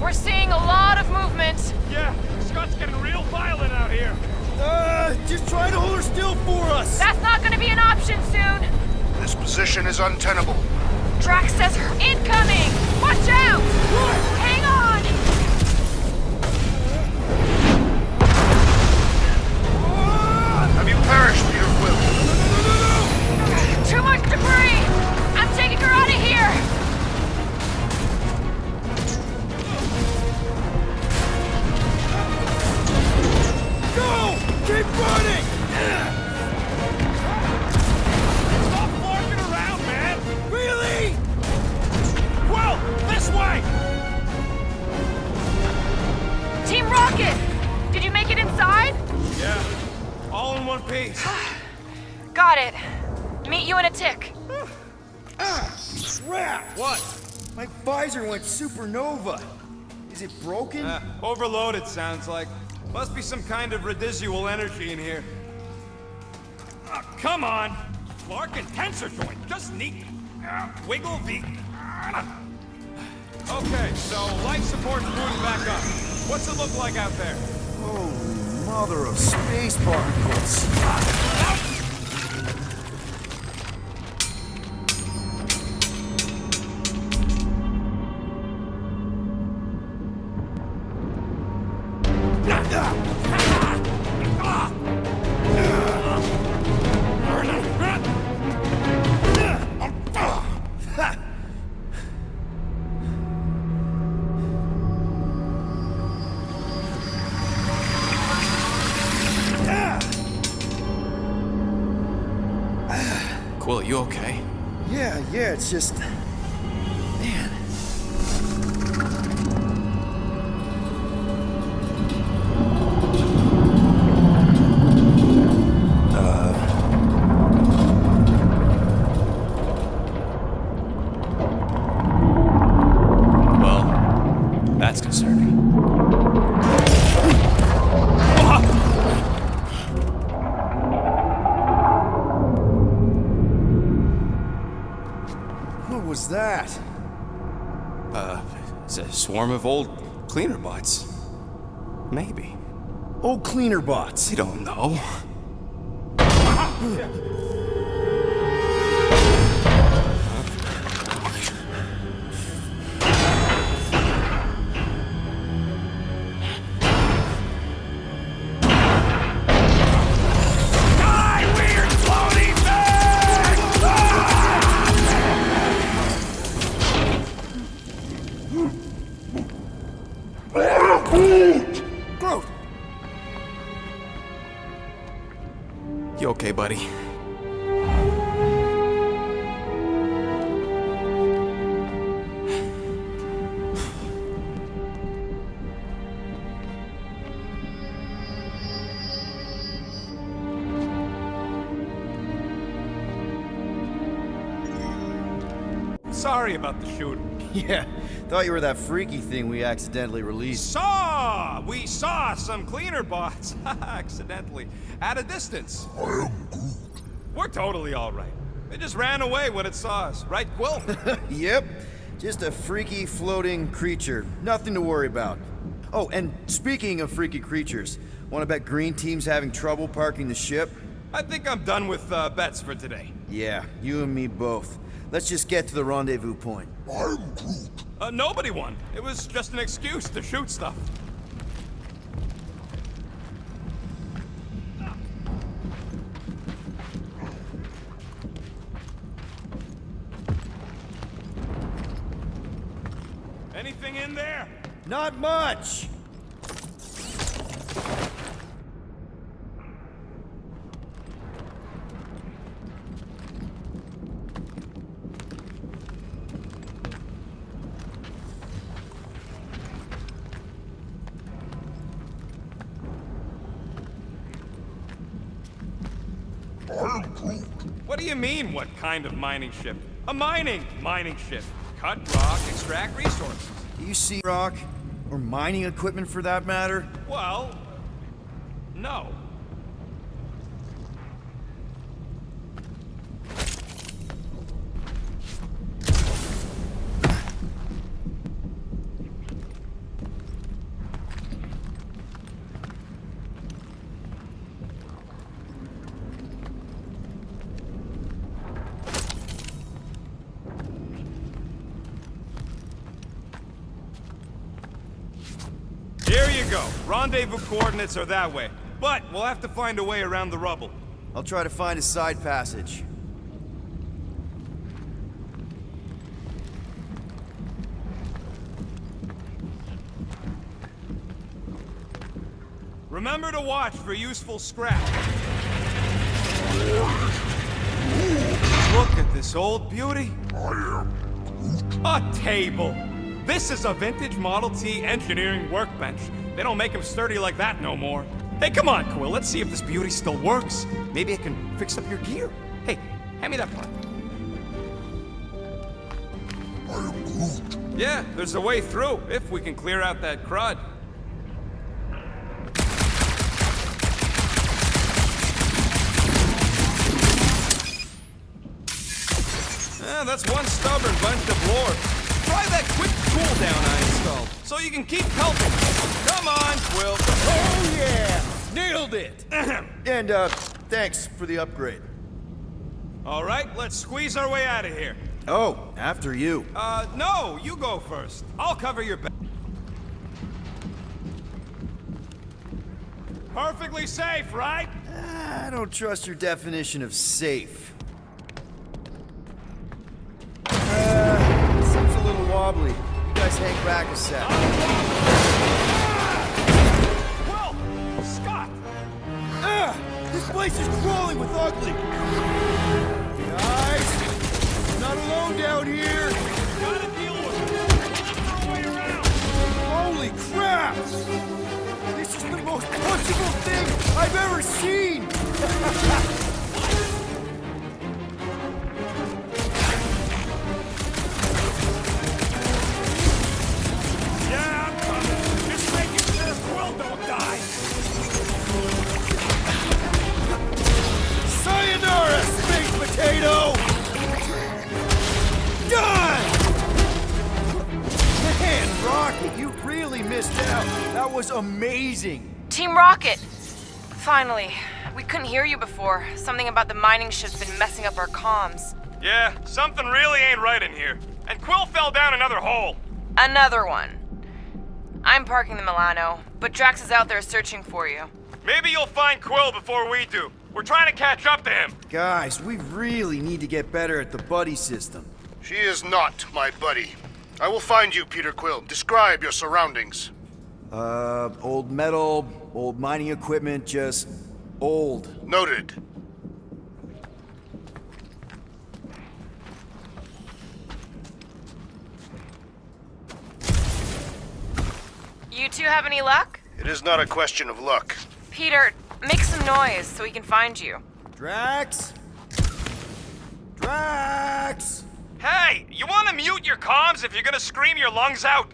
We're seeing a lot of movement. Yeah, Scott's getting real violent out here. Just try to hold her still for us! That's not gonna be an option soon. This position is untenable. Drax says her incoming! Watch out! Hang on! Have you perished, Peter Quill? Too much debris! I'm taking her out of here! Go! Keep running! Stop barking around, man! Really? Well, this way! Team Rocket! Did you make it inside? Yeah, all in one piece. Got it. Meet you in a tick. Crap! What? My visor went supernova. Is it broken? Overloaded, sounds like. Must be some kind of residual energy in here. Come on! Clark and tensor joint, just neat. Wiggle the... Okay, so life support's booting back up. What's it look like out there? Holy mother of space particles. Quill, you okay? Yeah, it's just... Man. Well, that's concerning. What was that? It's a swarm of old cleaner bots. Maybe. Oh, cleaner bots. I don't know. Groot! You okay, buddy? Sorry about the shooting. Yeah, thought you were that freaky thing we accidentally released. We saw some cleaner bots, accidentally, at a distance. I am Groot. We're totally all right. They just ran away when it saw us, right, Quill? Yep, just a freaky floating creature. Nothing to worry about. Oh, and speaking of freaky creatures, wanna bet Green Team's having trouble parking the ship? I think I'm done with bets for today. Yeah, you and me both. Let's just get to the rendezvous point. I am Groot. Nobody won. It was just an excuse to shoot stuff. Anything in there? Not much! I am Groot. What do you mean, what kind of mining ship? A mining ship. Cut rock, extract resources. Do you see rock? Or mining equipment for that matter? Well, no. go. Rendezvous coordinates are that way. But we'll have to find a way around the rubble. I'll try to find a side passage. Remember to watch for useful scrap. Look at this old beauty. A table. This is a vintage Model T engineering workbench. They don't make them sturdy like that no more. Hey, come on, Quill. Let's see if this beauty still works. Maybe I can fix up your gear. Hey, hand me that part. Yeah, there's a way through, if we can clear out that crud. That's one stubborn bunch of lore. Try that quick cooldown I installed, so you can keep pelting. Come on, Quill. Oh yeah! Nailed it! And, thanks for the upgrade. All right, let's squeeze our way out of here. Oh, after you. No, you go first. I'll cover your back. Perfectly safe, right? I don't trust your definition of safe. Seems a little wobbly. You guys hang back a sec. Well, Scott! This place is crawling with ugly. Guys, I'm not alone down here. Gotta deal with it. Look for a way around. Holy crap! This is the most punchable thing I've ever seen! Yeah, I'm coming. Just making sure Quill don't die. Sayonara, space potato! Done! Man, Rocket, you really missed out. That was amazing. Team Rocket! Finally. We couldn't hear you before. Something about the mining ship's been messing up our comms. Yeah, something really ain't right in here. And Quill fell down another hole. Another one. I'm parking the Milano, but Drax is out there searching for you. Maybe you'll find Quill before we do. We're trying to catch up to him. Guys, we really need to get better at the buddy system. She is not my buddy. I will find you, Peter Quill. Describe your surroundings. Old metal, old mining equipment, just old. Noted. You two have any luck? It is not a question of luck. Peter, make some noise so we can find you. Drax? Drax! Hey, you want to mute your comms if you're gonna scream your lungs out?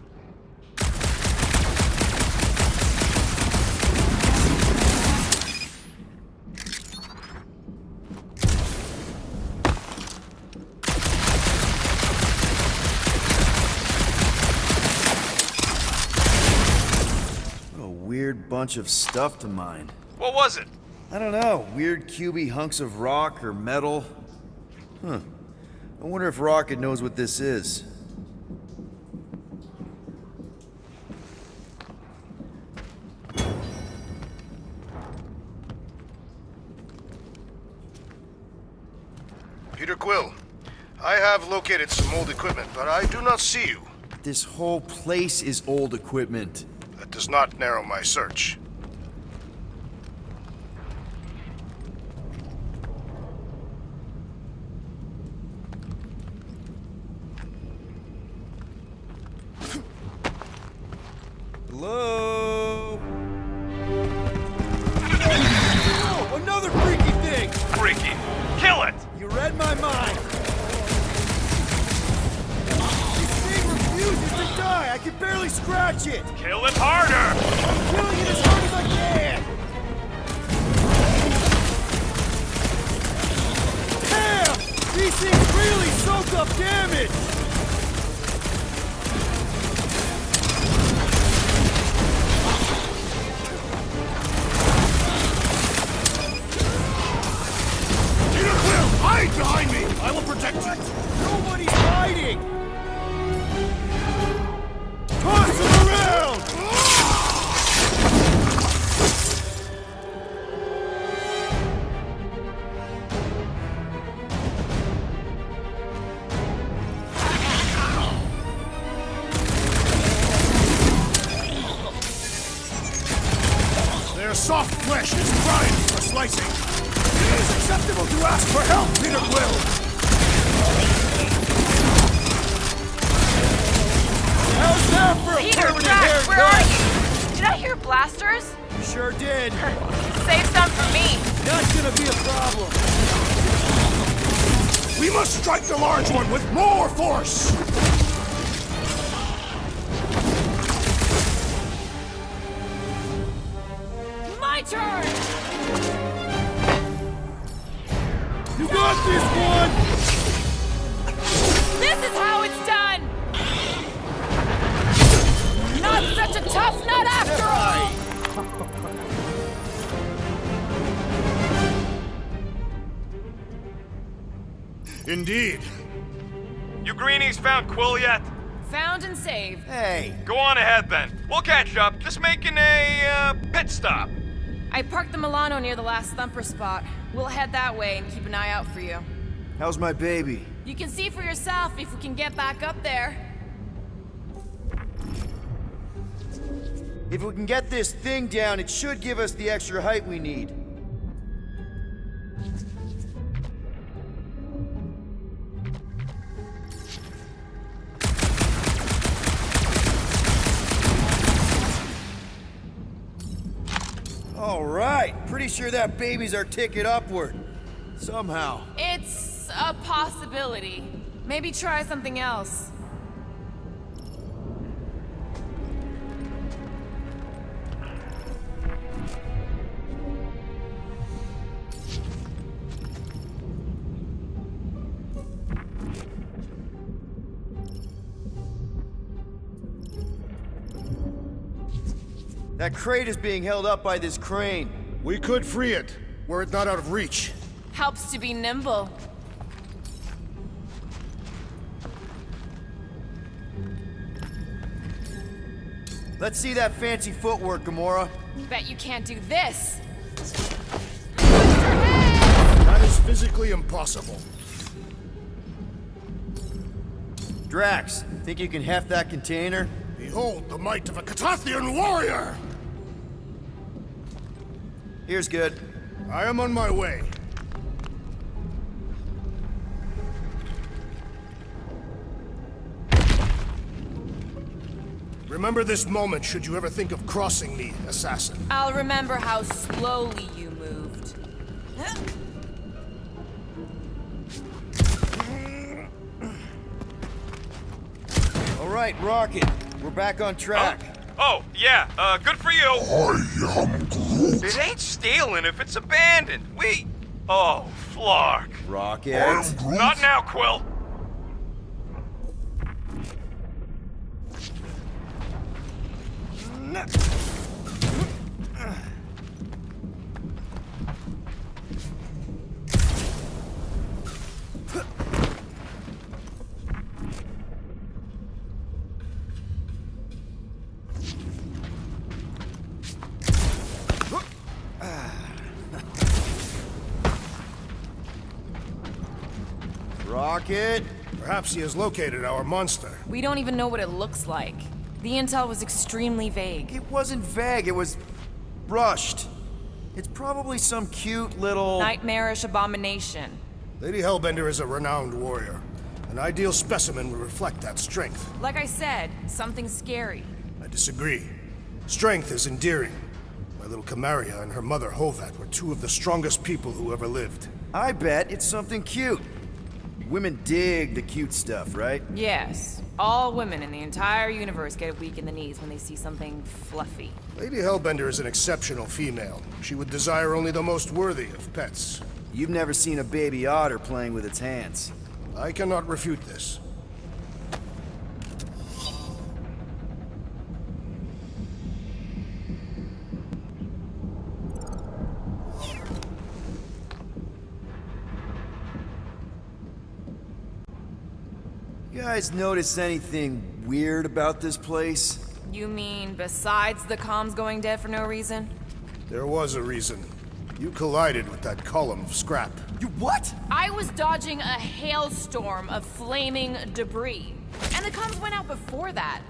What a weird bunch of stuff to mine. What was it? I don't know, weird cubey hunks of rock or metal. Huh. I wonder if Rocket knows what this is. Peter Quill, I have located some old equipment, but I do not see you. This whole place is old equipment. That does not narrow my search. Hello? Oh, another freaky thing! Freaky. Kill it! You read my mind! This thing refuses to die! I can barely scratch it! Kill it harder! I'm killing it as hard as I can! Damn! These things really soak up damage! Hide behind me! I will protect you! Nobody's hiding! Toss him around! ask for help, Peter Quill! How's that for a Peter, permanent Drax, haircut? where are you? Did I hear blasters? Sure did. Save some for me. Not gonna be a problem. We must strike the large one with more force! My turn! You got this one! This is how it's done! Not such a tough nut after all! Indeed. You greenies found Quill yet? Found and saved. Hey, Go on ahead then. We'll catch up. Just making a pit stop. I parked the Milano near the last thumper spot. We'll head that way and keep an eye out for you. how's my baby? You can see for yourself if we can get back up there. If we can get this thing down, it should give us the extra height we need. All right, pretty sure that baby's our ticket upward. Somehow. It's a possibility. Maybe try something else. That crate is being held up by this crane. We could free it, were it not out of reach. Helps to be nimble. Let's see that fancy footwork, Gamora. Bet you can't do this. That is physically impossible. Drax, think you can heft that container? Behold the might of a Catathian warrior! Here's good. I am on my way. Remember this moment should you ever think of crossing me, assassin. I'll remember how slowly you moved. All right, Rocket. We're back on track. Oh, yeah, good for you. I am Groot. It ain't stealing if it's abandoned. Oh, Flark. Rocket. I am Groot. Not now, Quill. Rocket. Perhaps he has located our monster. We don't even know what it looks like. The intel was extremely vague. It wasn't vague, it was rushed. It's probably some cute little... Nightmarish abomination. Lady Hellbender is a renowned warrior. An ideal specimen would reflect that strength. Like I said, something scary. I disagree. Strength is endearing. My little Camaria and her mother Hovat were two of the strongest people who ever lived. I bet it's something cute. Women dig the cute stuff, right? Yes. All women in the entire universe get weak in the knees when they see something fluffy. Lady Hellbender is an exceptional female. She would desire only the most worthy of pets. You've never seen a baby otter playing with its hands. I cannot refute this. You guys notice anything weird about this place? You mean besides the comms going dead for no reason? There was a reason. You collided with that column of scrap. You what? I was dodging a hailstorm of flaming debris. And the comms went out before that.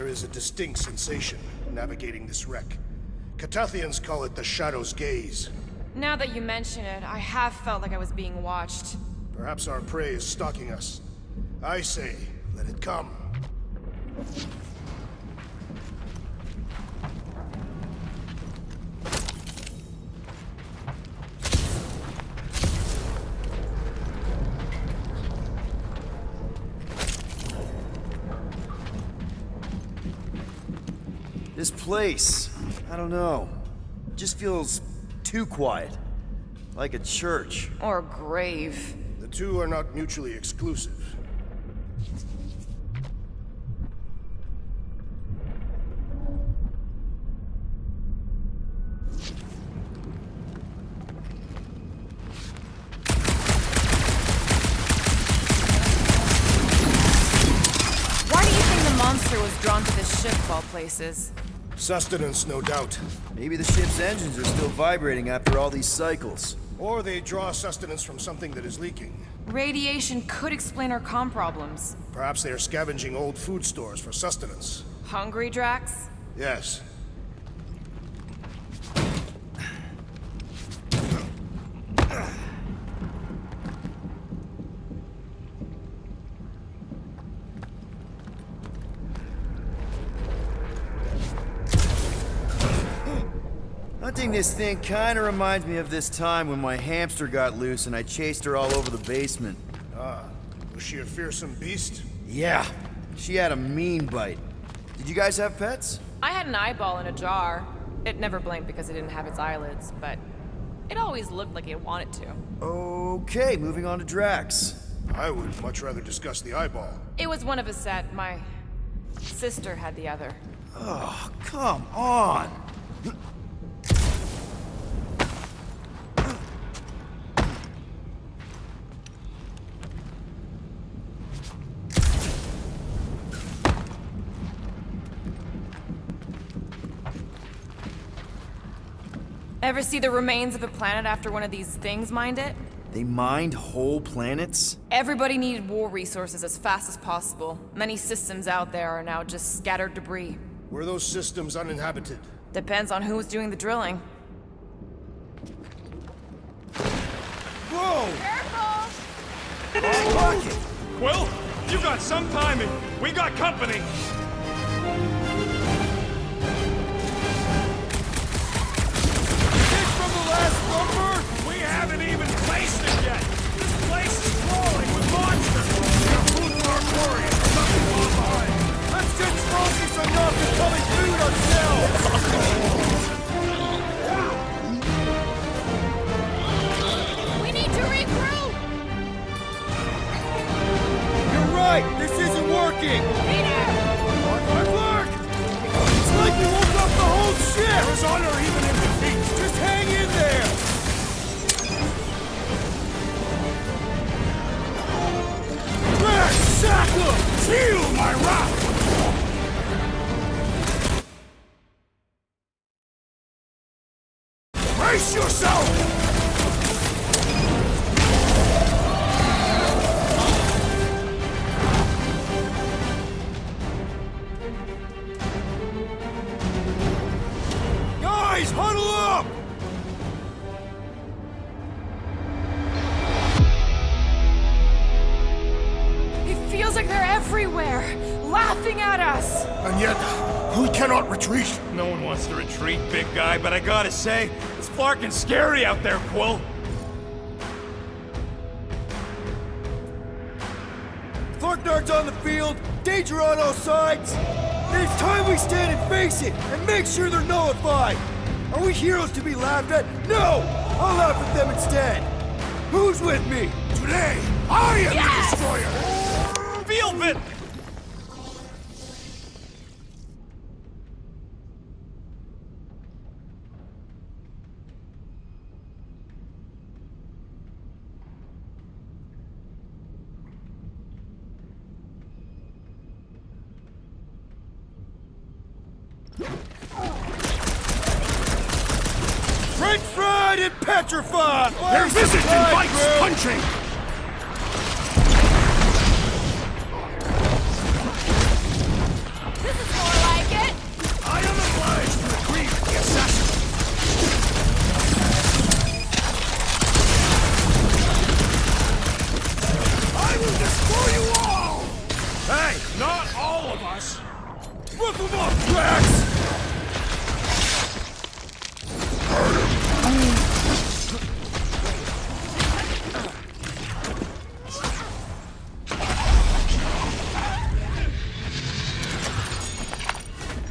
There is a distinct sensation navigating this wreck. Catathians call it the Shadow's Gaze. Now that you mention it, I have felt like I was being watched. Perhaps our prey is stalking us. I say, let it come. This place, I don't know. It just feels too quiet. Like a church. Or a grave. The two are not mutually exclusive. Why do you think the monster was drawn to this ship of all places? Sustenance, no doubt. Maybe the ship's engines are still vibrating after all these cycles. Or they draw sustenance from something that is leaking. Radiation could explain our comm problems. Perhaps they are scavenging old food stores for sustenance. Hungry, Drax? Yes. Hunting this thing kinda reminds me of this time when my hamster got loose and I chased her all over the basement. Ah, was she a fearsome beast? Yeah, she had a mean bite. Did you guys have pets? I had an eyeball in a jar. It never blinked because it didn't have its eyelids, but it always looked like it wanted to. Okay, moving on to Drax. I would much rather discuss the eyeball. It was one of a set. My sister had the other. Oh, come on! Ever see the remains of a planet after one of these things mined it? They mined whole planets? Everybody needed war resources as fast as possible. Many systems out there are now just scattered debris. Were those systems uninhabited? Depends on who was doing the drilling. Whoa! Careful! Quill, you got some timing. We got company. We haven't even placed it yet! This place is crawling with monsters! We're food for our quarry and nothing far behind! Let's get focused on not becoming food ourselves! We need to regroup! You're right! This isn't working! Peter! Clark! It's like we woke up the whole ship! There is honor even in defeat! Just hang in there! Shackle! Feel my wrath! Brace yourself! Guys, huddle up! Feels like they're everywhere, laughing at us! And yet, we cannot retreat. No one wants to retreat, big guy, but I gotta say, it's fucking scary out there, Quill. Thorgnard's on the field, danger on all sides. It's time we stand and face it, and make sure they're nullified. Are we heroes to be laughed at? No! I'll laugh at them instead. Who's with me? Today, I am the destroyer! Feel it! French fried and petrified! Their visage invites punching! This is more like it! I am obliged to agree with the assassin. I will destroy you all! Hey, not all of us! Rip them up, Drax!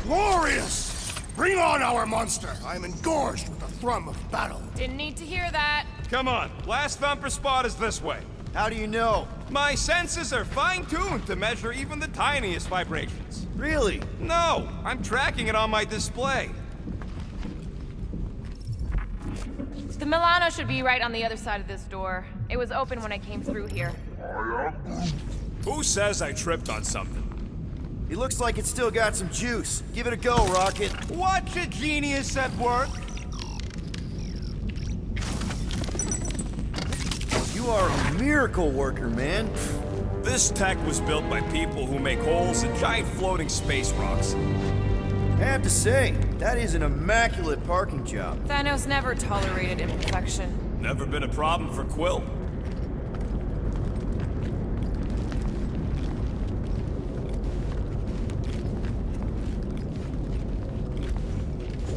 Glorious! Bring on our monster! I am engorged with the thrum of battle. Didn't need to hear that. Come on, last thumper spot is this way. How do you know? My senses are fine-tuned to measure even the tiniest vibrations. Really? No, I'm tracking it on my display. The Milano should be right on the other side of this door. It was open when I came through here. Who says I tripped on something? He looks like it's still got some juice. Give it a go, Rocket. Watch a genius at work. You are a miracle worker, man. This tech was built by people who make holes in giant floating space rocks. I have to say, that is an immaculate parking job. Thanos never tolerated imperfection. Never been a problem for Quill.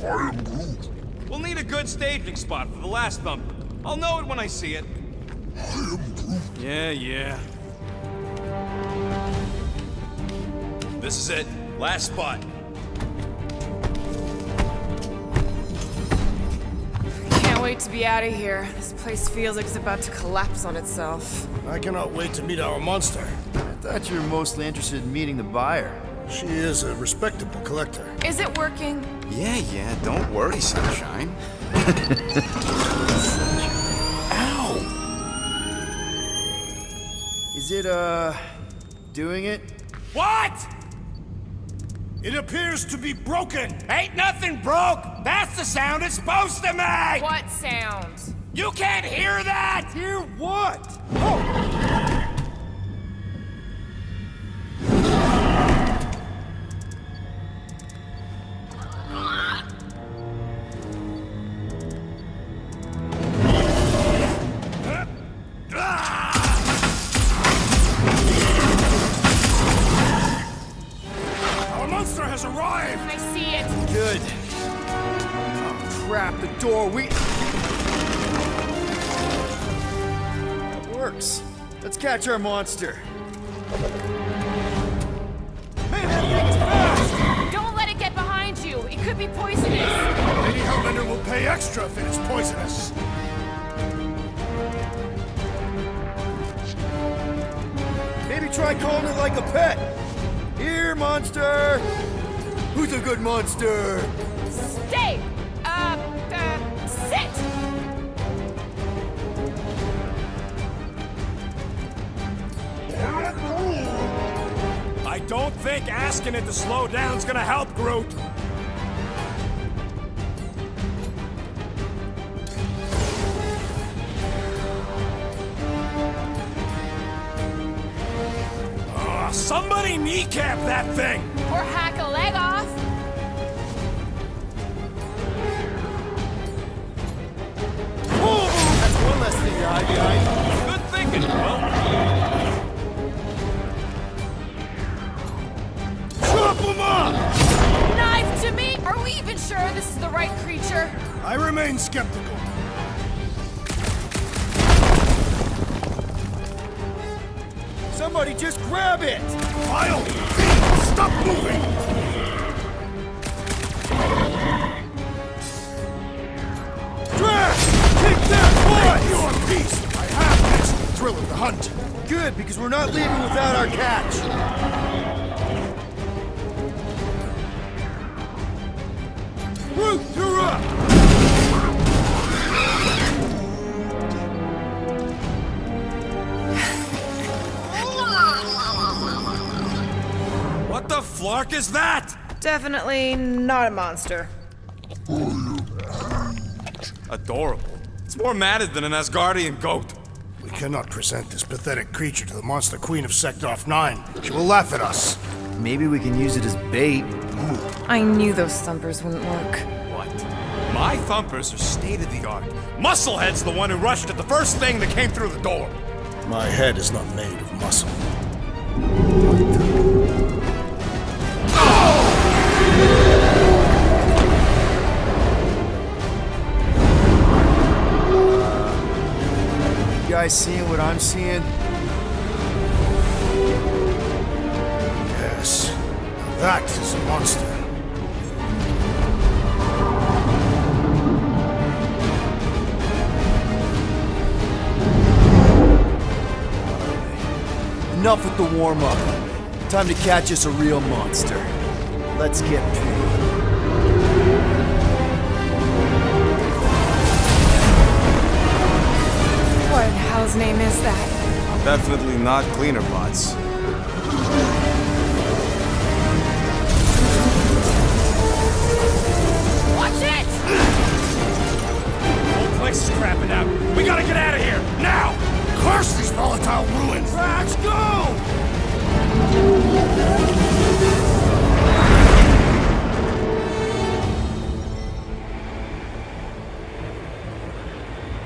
I am Groot. We'll need a good staging spot for the last thumper. I'll know it when I see it. I am Groot. Yeah. This is it. Last spot. Can't wait to be out of here. This place feels like it's about to collapse on itself. I cannot wait to meet our monster. I thought you were mostly interested in meeting the buyer. She is a respectable collector. Is it working? Yeah, don't worry, Sunshine. Ow! Is it, doing it? What? It appears to be broken! Ain't nothing broke! That's the sound it's supposed to make! What sound? You can't hear that! Hear what? Our monster has arrived! I see it. Good. Oh, crap, the door, That works. Let's catch our monster. Hey, that thing is fast! Don't let it get behind you. It could be poisonous. Lady Hellbender will pay extra if it is poisonous. Maybe try calling it like a pet. Here, monster! Who's a good monster? Stay! Sit! I don't think asking it to slow down's gonna help, Groot. Somebody kneecap that thing! Or hack a leg off. That's one less thing to hide behind. Good thinking, Quill. Chop him up! Knife to me! Are we even sure this is the right creature? I remain skeptical. Somebody just grab it! Vile fiend, stop moving! Drax! Take that Take your piece! I have mixed the thrill of the hunt. Good, because we're not leaving without our catch. Groot, you're up! What the flark is that? Definitely not a monster. Adorable. It's more matted than an Asgardian goat. We cannot present this pathetic creature to the monster queen of Sector 9. She will laugh at us. Maybe we can use it as bait. I knew those thumpers wouldn't work. What? My thumpers are state-of-the-art. Musclehead's the one who rushed at the first thing that came through the door. My head is not made of muscle. You guys seeing what I'm seeing? Yes. Now that is a monster. Enough with the warm-up. Time to catch us a real monster. Let's get paid. What in hell's name is that? Definitely not cleaner bots. Watch it! Whole place is crapping out. We gotta get out of here, now! Curse these volatile ruins! Let's go!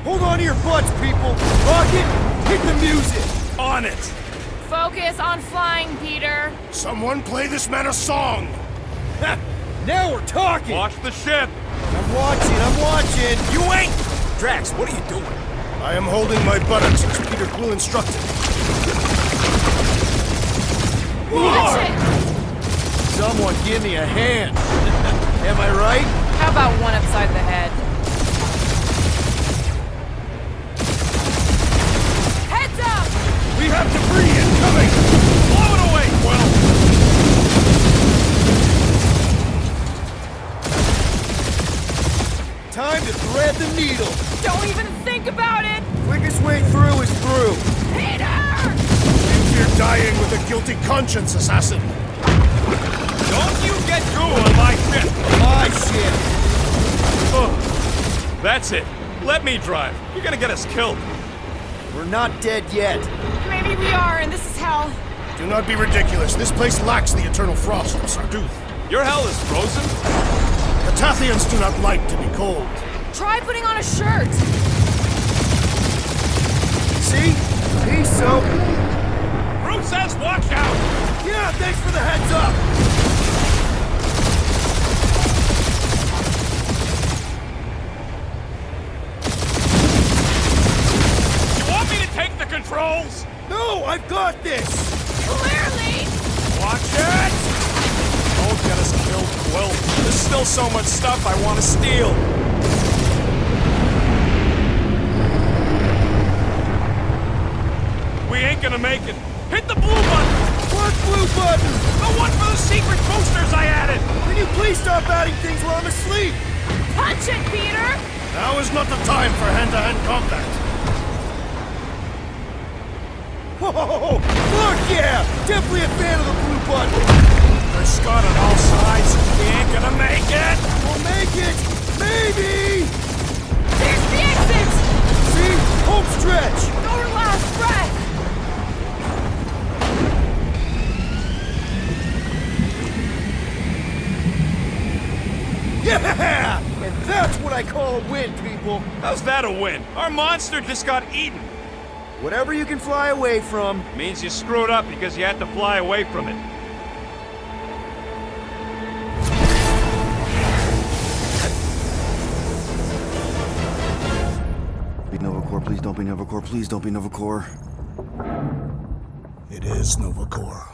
Hold on to your butts, people! Rocket, hit the music! On it! Focus on flying, Peter. Someone play this man a song! Now we're talking! Watch the ship! I'm watching! You ain't! Drax, what are you doing? I am holding my buttocks as Peter Quill instructed. Watch it! Someone give me a hand! Am I right? How about one upside the head? Heads up! We have debris incoming! Blow it away, Quill! Time to thread the needle! Don't even think about it! Quickest way through is through! Peter! You're dying with a guilty conscience, assassin! Don't you get goo on my ship! My ship! Oh, that's it. Let me drive. You're gonna get us killed. We're not dead yet. Maybe we are, and this is hell. Do not be ridiculous. This place lacks the eternal frost of Sarduth. Your hell is frozen? The Tathians do not like to be cold. Try putting on a shirt. See? Peace, so. Brute says watch out! Yeah, thanks for the heads up! You want me to take the controls? No, I've got this! Clearly! Watch it! Don't get us killed, Quill. There's still so much stuff I want to steal. We ain't gonna make it. Hit the blue button! What blue button? The one for the secret boosters I added! Can you please stop adding things while I'm asleep? Punch it, Peter! Now is not the time for hand-to-hand combat. Whoa! Fuck yeah! Definitely a fan of the blue button! There's Scott on all sides. We ain't gonna make it! We'll make it! Maybe! There's the exit! See? Home stretch! Our last breath! Yeah! And that's what I call a win, people! How's that a win? Our monster just got eaten. Whatever you can fly away from. Means you screwed up because you had to fly away from it. Be Novacore, please don't be Novacore, please don't be Novacore. It is Novacore.